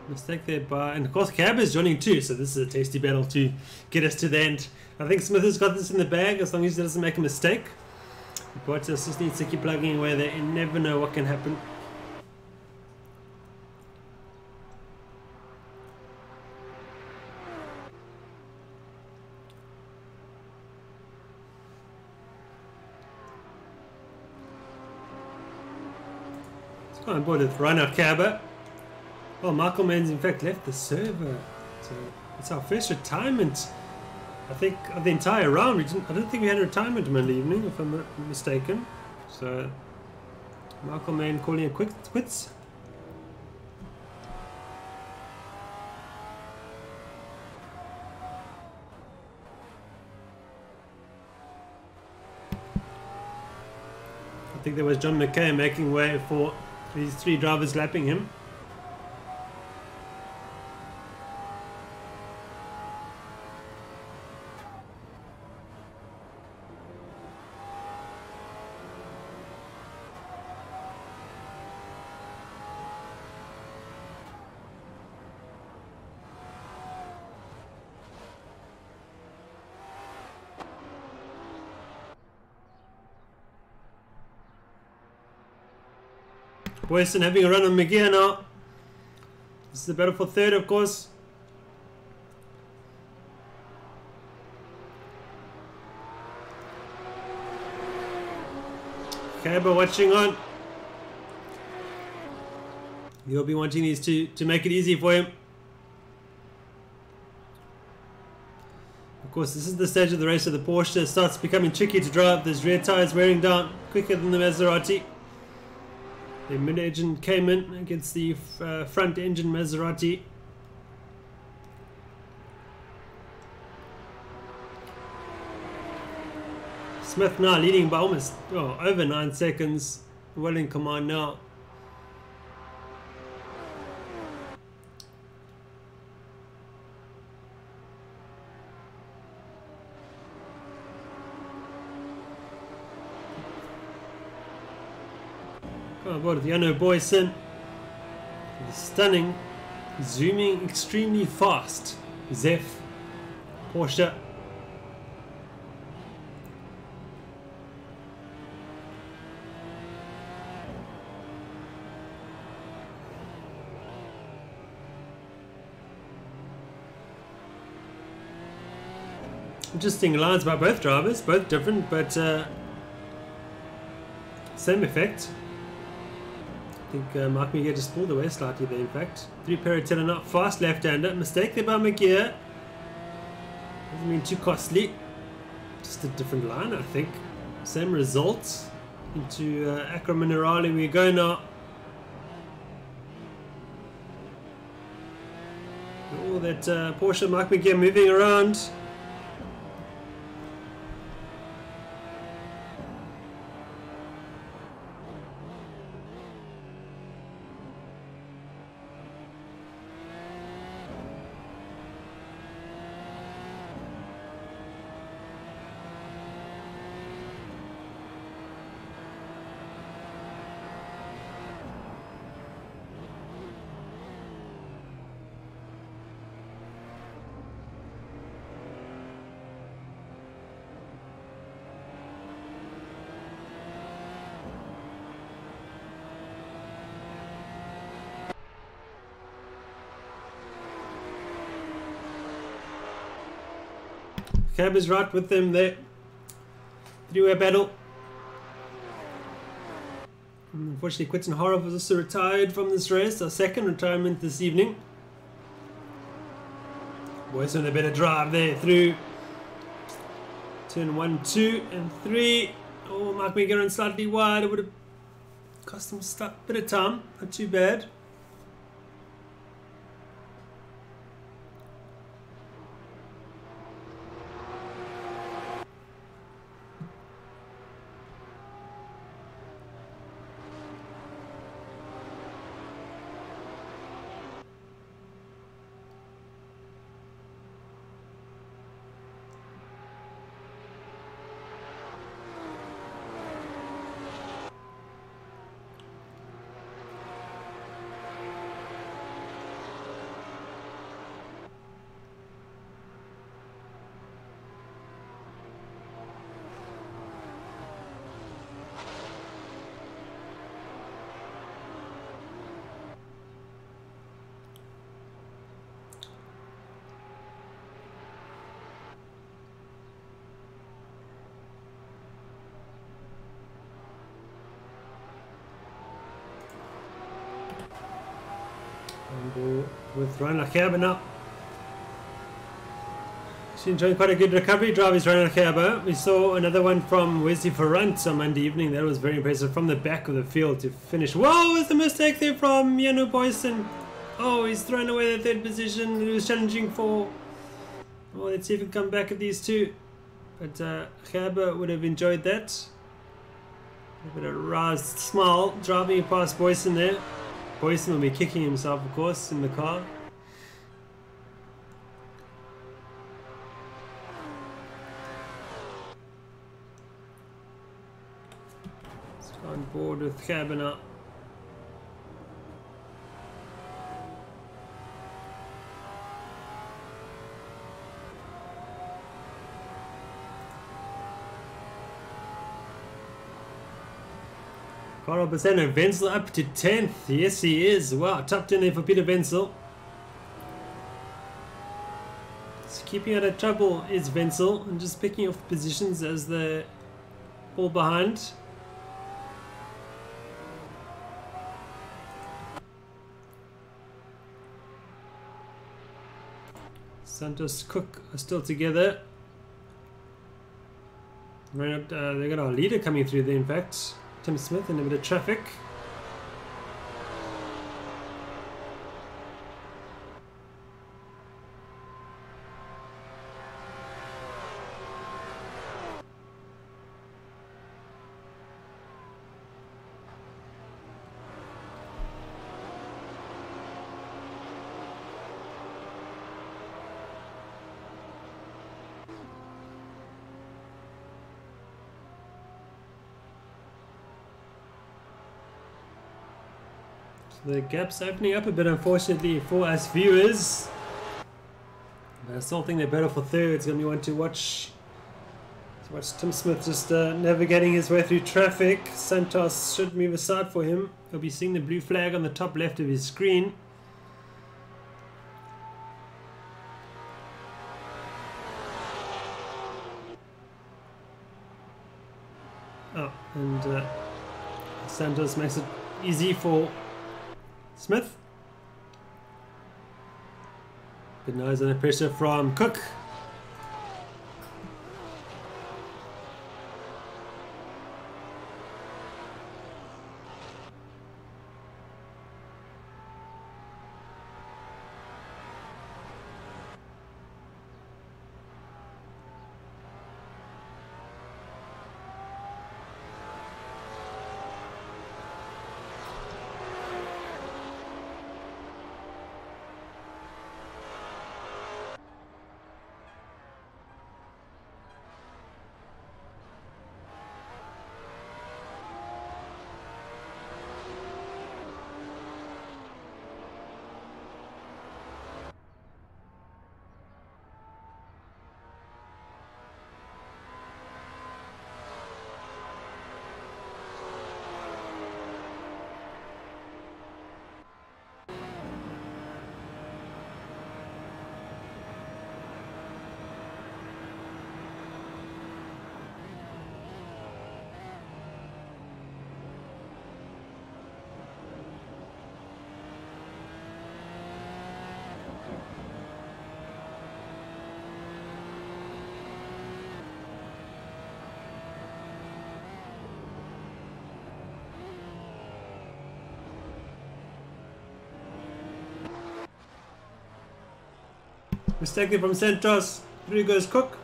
S1: Mistake there by, and of course Cab is joining too, so this is a tasty battle to get us to the end. I think Smith has got this in the bag as long as he doesn't make a mistake. But just needs to keep plugging away there, you never know what can happen. Let's go on board with Reinhard Kerber. Well, Michael Mann's in fact left the server. So it's our first retirement, I think, of the entire round. I don't think we had a retirement Monday evening, if I'm not mistaken. So Michael Mann calling it quits. I think there was John McKay making way for these three drivers lapping him. Boyson having a run on McGear now. This is the battle for third, of course. Kerber watching on. He'll be wanting these two to make it easy for him. Of course, this is the stage of the race where the Porsche starts becoming tricky to drive. There's rear tyres wearing down quicker than the Maserati. The mid-engine came in against the front-engine Maserati. Smith now leading by almost over 9 seconds. Well in command now. Come on board with Jano Boyson. Stunning, zooming extremely fast. Zef, Porsche. Interesting lines by both drivers, both different, but same effect. I think Mark Miguel just pulled away slightly there, in fact. 3 Peritella not fast left-hander. Mistake there by McGear. Doesn't mean too costly. Just a different line, I think. Same results. Into Acro Minerale we go now. All that Porsche Mark Miguel moving around. Cab is right with them there. 3-way battle. Unfortunately, Quinton Horov was also retired from this race. Our second retirement this evening. Boys on a better drive there through turn 1, 2, and 3. Oh, Mark McGarren slightly wide. It would have cost him a bit of time. Not too bad. And with Ronald Kerber now. She's enjoying quite a good recovery drive is Ronald Kerber. We saw another one from Wesley Ferrant on Monday evening. That was very impressive from the back of the field to finish. Whoa, was the mistake there from Jano Boyson. Oh, he's thrown away the third position he was challenging for. Oh, let's see if we can come back at these two. But Kerber would have enjoyed that. A bit of a roused smile driving past Boyson there. Boyson will be kicking himself, of course, in the car. Let's go on board with Kerber now. Carl Bassano, Wenzel up to 10th. Yes, he is. Wow, top 10 there for Peter Wenzel. Just keeping out of trouble is Wenzel and just picking off positions as the ball behind. Santos Cook are still together. Right up, they got our leader coming through there, in fact. Tim Smith in a bit of traffic. The gap's opening up a bit, unfortunately, for us viewers. But I still think they're better for third. It's going to be one to watch. To watch Tim Smith just navigating his way through traffic. Santos should move aside for him. He'll be seeing the blue flag on the top left of his screen. Oh, and Santos makes it easy for Smith. Good nose under pressure from Cook. Mistake there from Santos. Through goes Cook.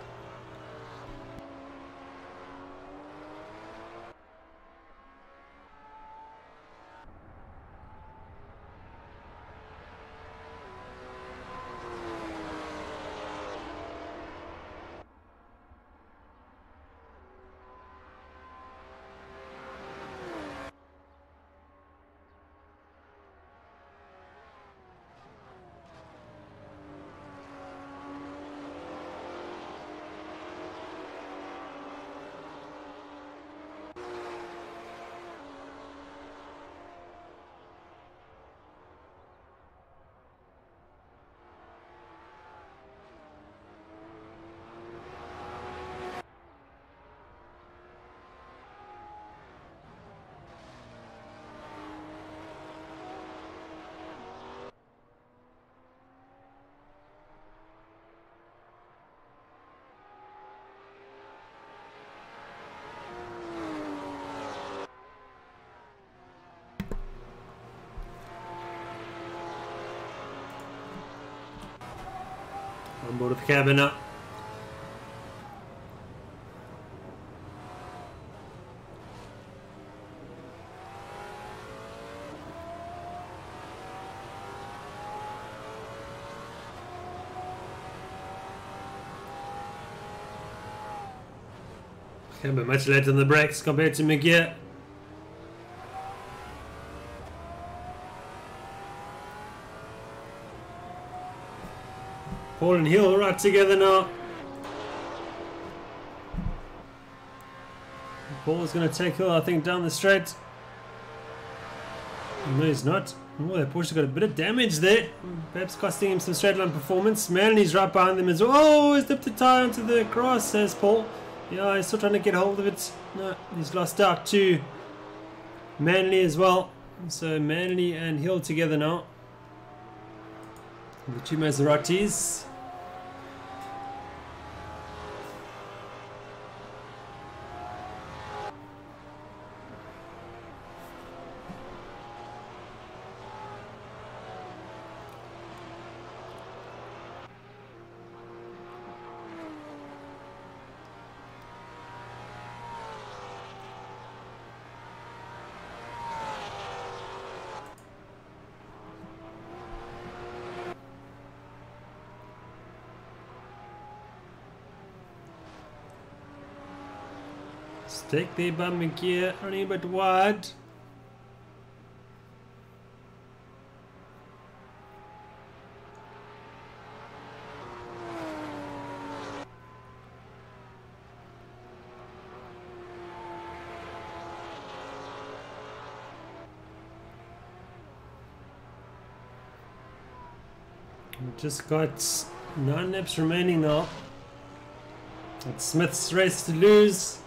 S1: On board with the cabin now. Cabin much later on the brakes compared to McGear. Paul and Hill right together now. Paul is going to take Hill, I think, down the straight. No, he's not. Oh, that Porsche got a bit of damage there. Perhaps costing him some straight line performance. Manley's right behind them as well. Oh, he's dipped the tyre onto the grass, says Paul. Yeah, he's still trying to get hold of it. No, he's lost out to Manley as well. So Manley and Hill together now. The two Maseratis. Stick there by McGear, running a bit wide. We've just got 9 laps remaining now. It's Smith's race to lose.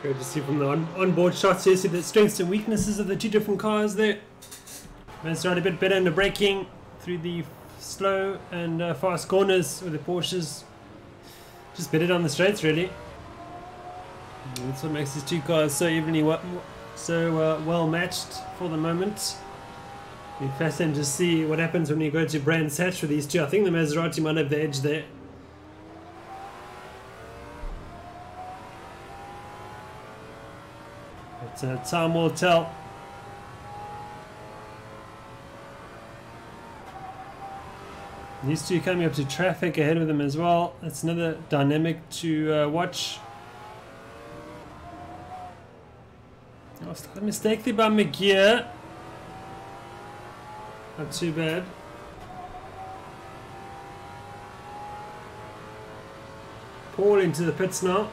S1: Great to see from the onboard shots here, see the strengths and weaknesses of the two different cars there. Maserati a bit better in the braking through the slow and fast corners, with the Porsches just better down the straights really. And that's what makes these two cars so evenly well matched for the moment. Be fascinating to see what happens when you go to Brands Hatch with these two. I think the Maserati might have the edge there. But time will tell. These two coming up to traffic ahead of them as well. That's another dynamic to watch. Oh, slight mistake there by McGear. Not too bad. Paul into the pits now.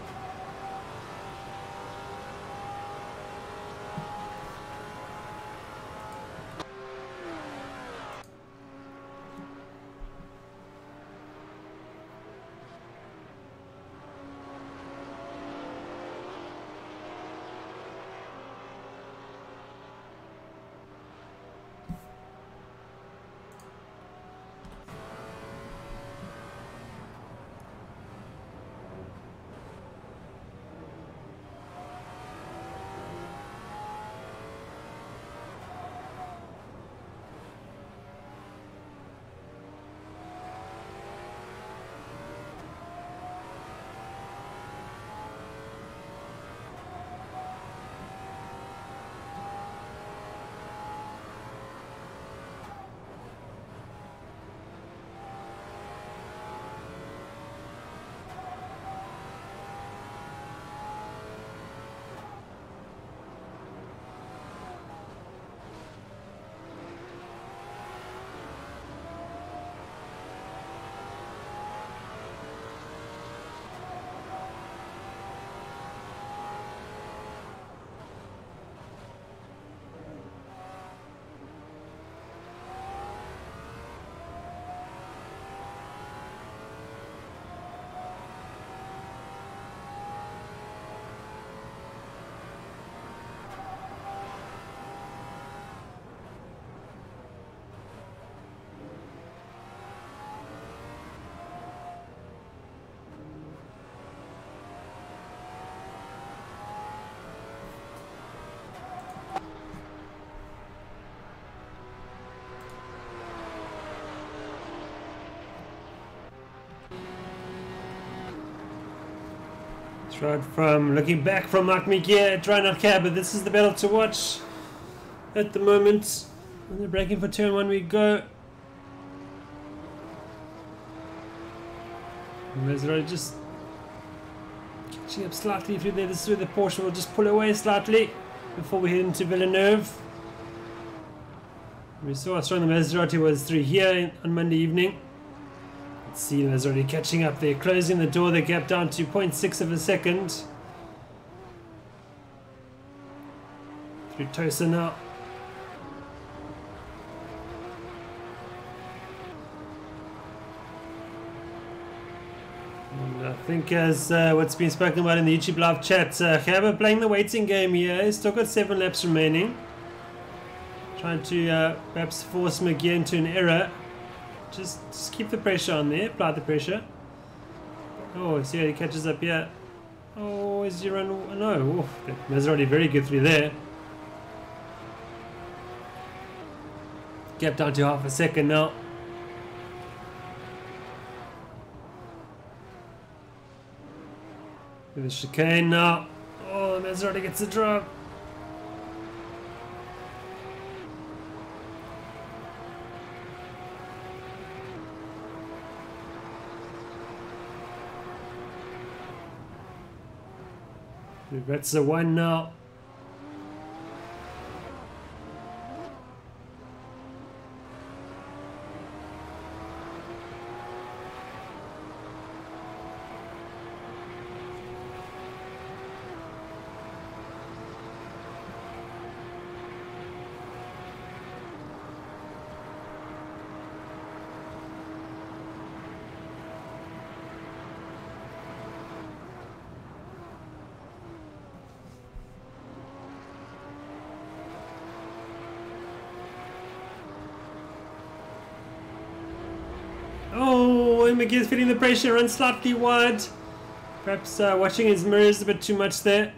S1: Tried from looking back from Mark Miguel, trying out cab, but this is the battle to watch at the moment. When they're braking for turn 1 we go. Maserati just catching up slightly through there. This is where the Porsche will just pull away slightly before we head into Villeneuve. We saw how strong the Maserati was through here on Monday evening. Let's see the Maserati catching up there, closing the door, the gap down to 0.6 of a second. Through Tosa now. And I think as what's been spoken about in the YouTube live chat, Gerber playing the waiting game here. He's still got 7 laps remaining. Trying to perhaps force McGee into an error. Just keep the pressure on there, apply the pressure. Oh, see how he catches up here. Oh, is he run? Oh, no, oof, Maserati very good through there. Gap down to half a second now. With the chicane now. Oh, Maserati gets the drop. That's the one now. Oh, and McGee's feeling the pressure, runs slightly wide. Perhaps watching his mirrors a bit too much there.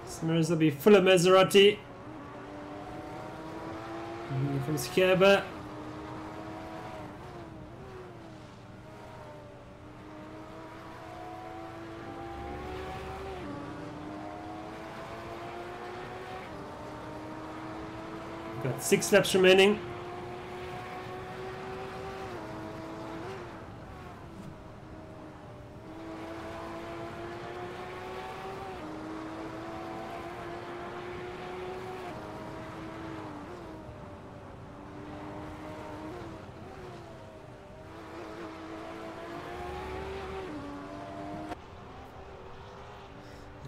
S1: His mirrors will be full of Maserati. And here comes Gerber. Got 6 laps remaining.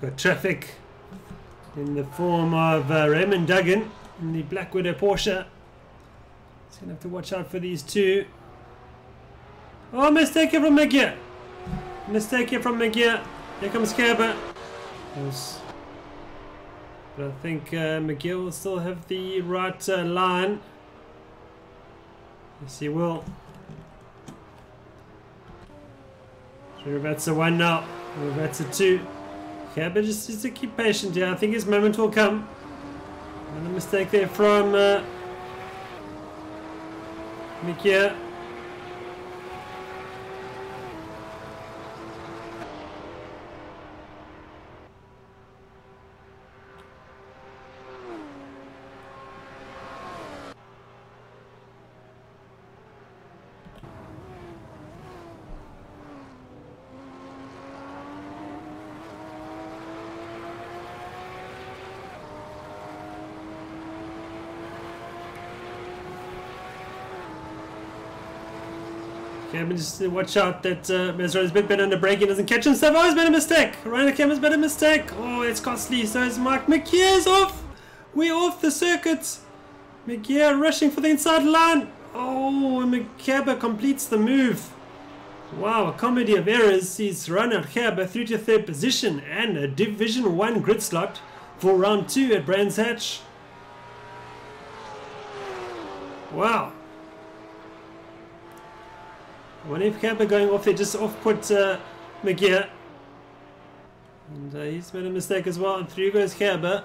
S1: Got traffic in the form of Raymond Duggan in the Black Widow Porsche. He's going to have to watch out for these two. Oh, mistake here from McGee. Mistake here from McGee. Here comes Gerber. Yes. But I think McGee will still have the right line. Yes, he will. So that's a 1 now. That's a 2. Okay, but just to keep patient here. I think his moment will come. Another mistake there from Mikia. Okay, but just watch out that Maserati is a bit better under braking, doesn't catch himself. Oh, he's made a mistake. Ryan Cameron's made a mistake. Oh, it's costly. So is Mark. McGee's off. We're off the circuit. McGee rushing for the inside line. Oh, and McCabe completes the move. Wow, a comedy of errors. He's run out Gerber through to 3rd position and a Division 1 grid slot for round 2 at Brands Hatch. Wow. I wonder if Gerber going off there just off-put McGee. And he's made a mistake as well, and through goes Gerber.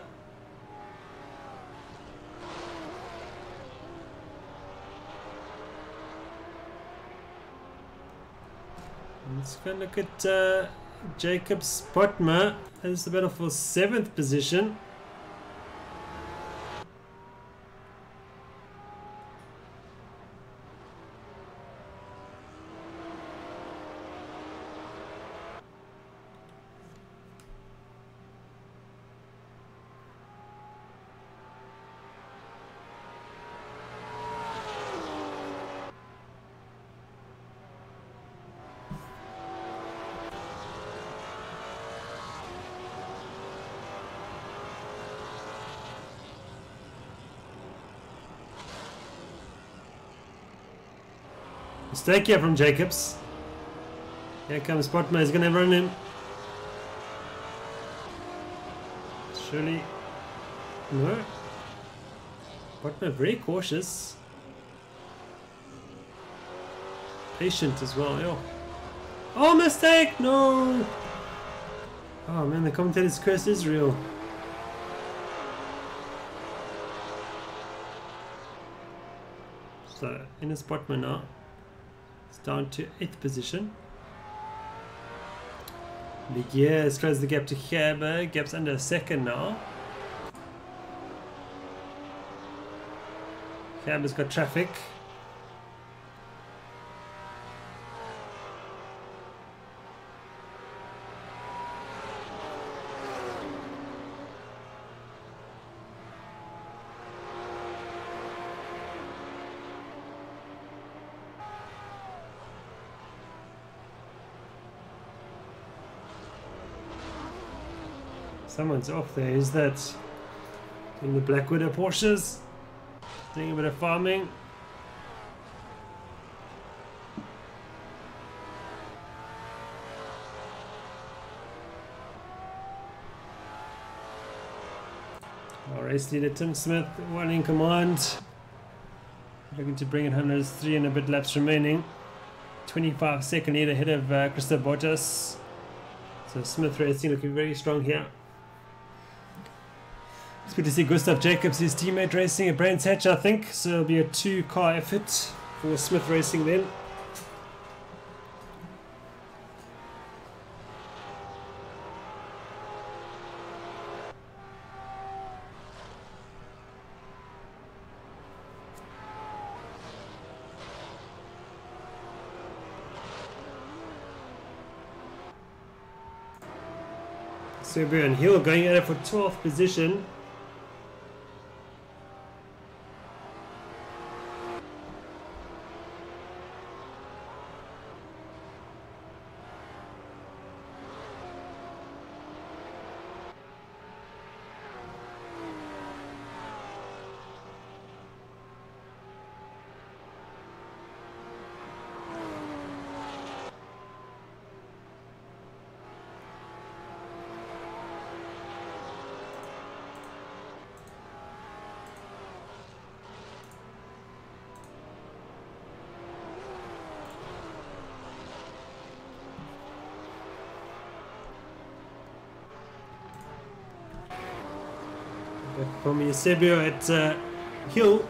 S1: Let's go look at Jacob Spotma. This is the battle for 7th position. Mistake here from Jacobs. Here comes Spotma. He's going to run him. Surely. No. Spotma very cautious. Patient as well. Yo. Oh, mistake! No! Oh man, the commentator's curse is real. So, in a Spotma now. Down to 8th position. Ligier has closed the gap to Gerber. Gap's under a second now. Gerber's got traffic. Someone's off there. Is that doing the Black Widow Porsches? Doing a bit of farming. Our race leader Tim Smith, one in command. Looking to bring it home. There's 3 and a bit laps remaining. 25-second lead ahead of Christoph Bottas. So Smith Racing looking very strong here. It's good to see Gustav Jacobs, his teammate, racing at Brands Hatch, I think. So it'll be a 2-car effort for Smith Racing then. Serbia and Hill going at it for 12th position. From Eusebio at Hill.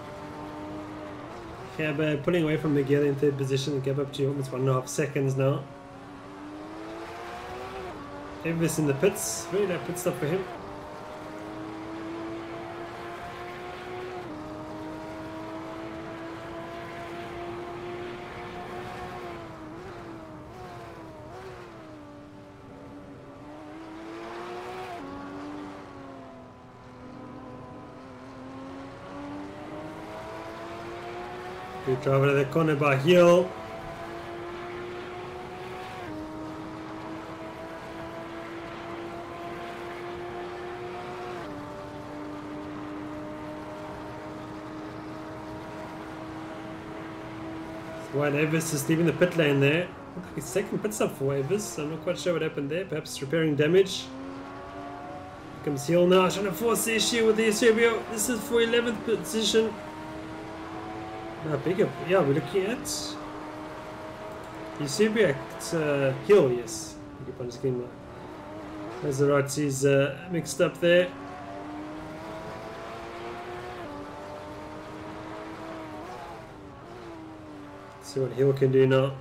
S1: Gerber pulling away from Miguel in 3rd position. Gap up to almost 1.5 seconds now. Everest in the pits. Very low pit stop for him. Good drive out of the corner by Hill. White Avis is leaving the pit lane there. Looks like his 2nd pit stop for Avis. I'm not quite sure what happened there. Perhaps repairing damage. Here comes Hill now, trying to force the issue with the Eusebio. This is for 11th position. Bigger, yeah, we're looking at Eusebio at Hill, yes. Bigger punch game. Maseratti's mixed up there. See what Hill can do now.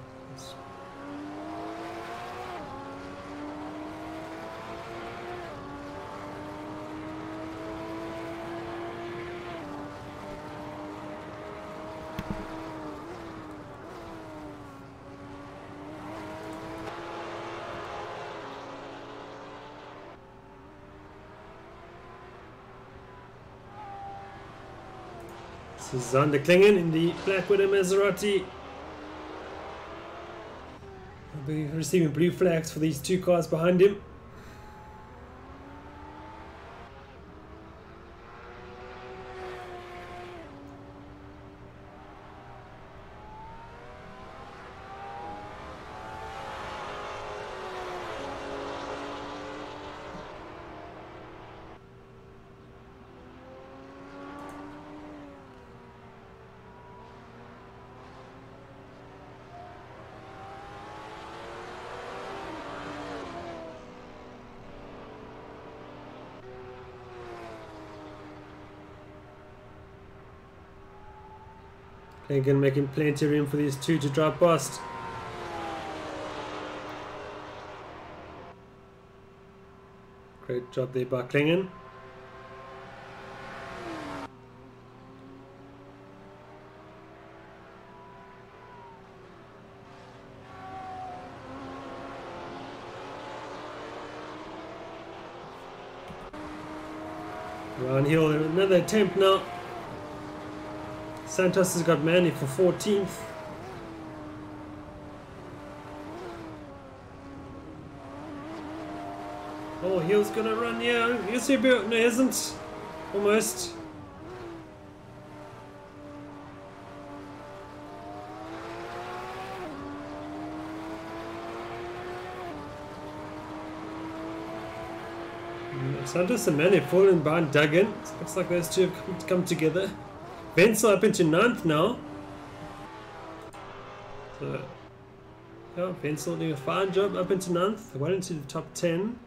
S1: This is Zander Klingen in the Black Widow Maserati. He'll be receiving blue flags for these two cars behind him. Klingen making plenty of room for these two to drive past. Great job there by Klingen. Around here, another attempt now. Santos has got Manny for 14th. Oh, Hill's gonna run, yeah. Yes, he no, he isn't. Almost. Santos and Manny falling behind Duggan. Looks like those two have come together. Wenzel up into 9th now. So, yeah, Wenzel doing a fine job up into 9th. Well into the top 10.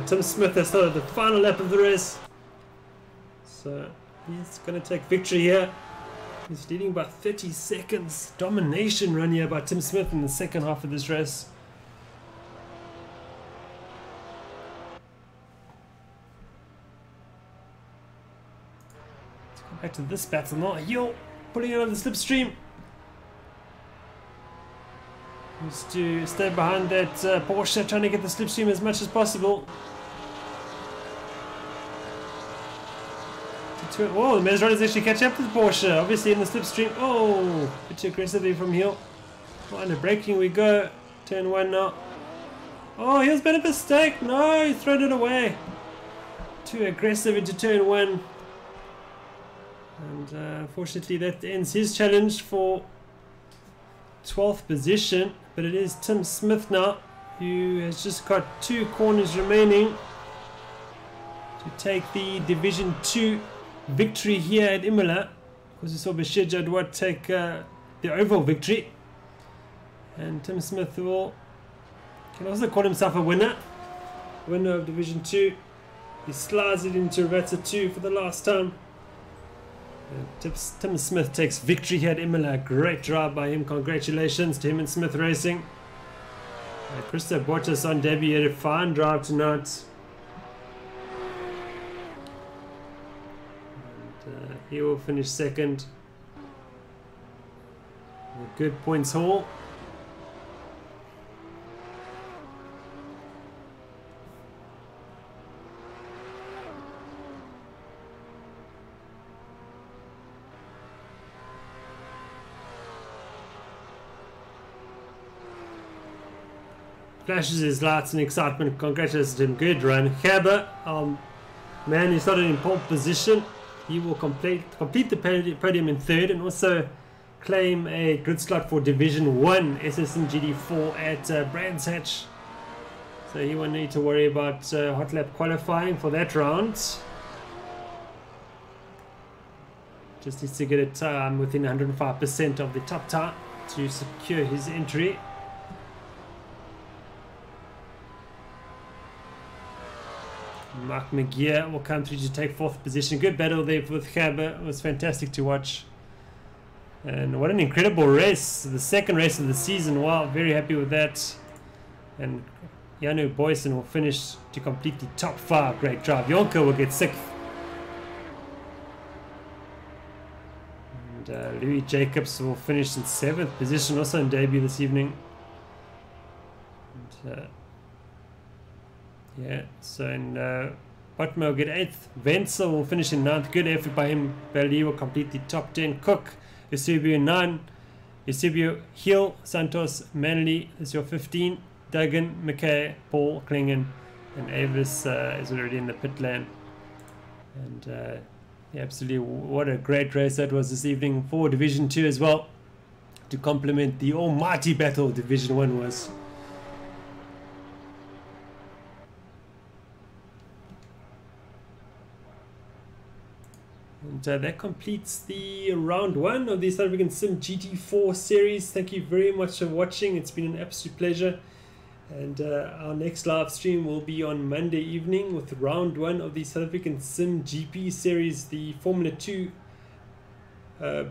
S1: Tim Smith has started the final lap of the race, so he's going to take victory here. He's leading by 30 seconds. Domination run here by Tim Smith in the second half of this race. Let's go back to this battle now. Yo, pulling it out of the slipstream. Just to stay behind that Porsche, trying to get the slipstream as much as possible. Oh, the Maserati is actually catching up to the Porsche, obviously in the slipstream. Oh, a bit too aggressively from here. Oh, under braking we go. Turn 1 now. Oh, here's been a mistake. No, he's thrown it away. Too aggressive into turn 1. And unfortunately that ends his challenge for 12th position. But it is Tim Smith now, who has just got 2 corners remaining to take the Division 2 victory here at Imola. Because we saw Bashir Jadwat take the overall victory. And Tim Smith can also call himself a winner. Winner of Division 2. He slides it into Rata 2 for the last time. Tim Smith takes victory here at Imola. Great drive by him. Congratulations to him and Smith Racing. Christo Bottas on debut had a fine drive tonight. And he will finish second. A good points haul. Flashes his lights and excitement. Congratulations to him. Good run. Gerber, man, he started in pole position. He will complete the podium in 3rd and also claim a grid slot for Division 1 simGT4 at Brands Hatch. So he won't need to worry about hot lap qualifying for that round. Just needs to get a time within 105% of the top time to secure his entry. Mark McGear will come through to take 4th position. Good battle there with Gerber. It was fantastic to watch. And what an incredible race. The second race of the season. Wow, very happy with that. And Janu Boysen will finish to complete the top 5. Great drive. Jonker will get 6th. And Louis Jacobs will finish in 7th position, also in debut this evening. And, yeah, so in Botman will get 8th. Wenzel will finish in 9th. Good effort by him. Belli will complete the top 10. Cook, Eusebio 9. Eusebio, Hill, Santos, Manley is your 15. Duggan, McKay, Paul, Klingen, and Avis is already in the pit lane. And yeah, absolutely, what a great race that was this evening for Division 2 as well, to complement the almighty battle Division 1 was. And that completes the round 1 of the South African simGT4 series. Thank you very much for watching. It's been an absolute pleasure. And our next live stream will be on Monday evening with round 1 of the South African simGP series, the Formula 2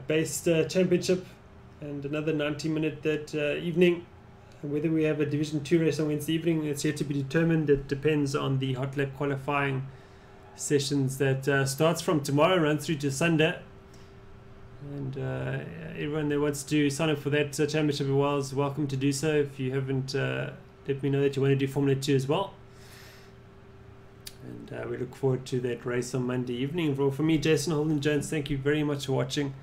S1: based championship, and another 90-minute that evening. And whether we have a Division 2 race on Wednesday evening, it's yet to be determined. It depends on the hot lap qualifying sessions that starts from tomorrow, runs through to Sunday. And everyone that wants to sign up for that championship as well is welcome to do so. If you haven't, let me know that you want to do Formula 2 as well. And we look forward to that race on Monday evening. For me, Jason Holden Jones, thank you very much for watching.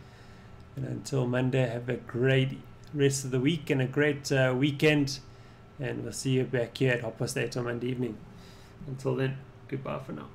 S1: And until Monday, have a great rest of the week and a great weekend. And we'll see you back here at 8:30 on Monday evening. Until then, goodbye for now.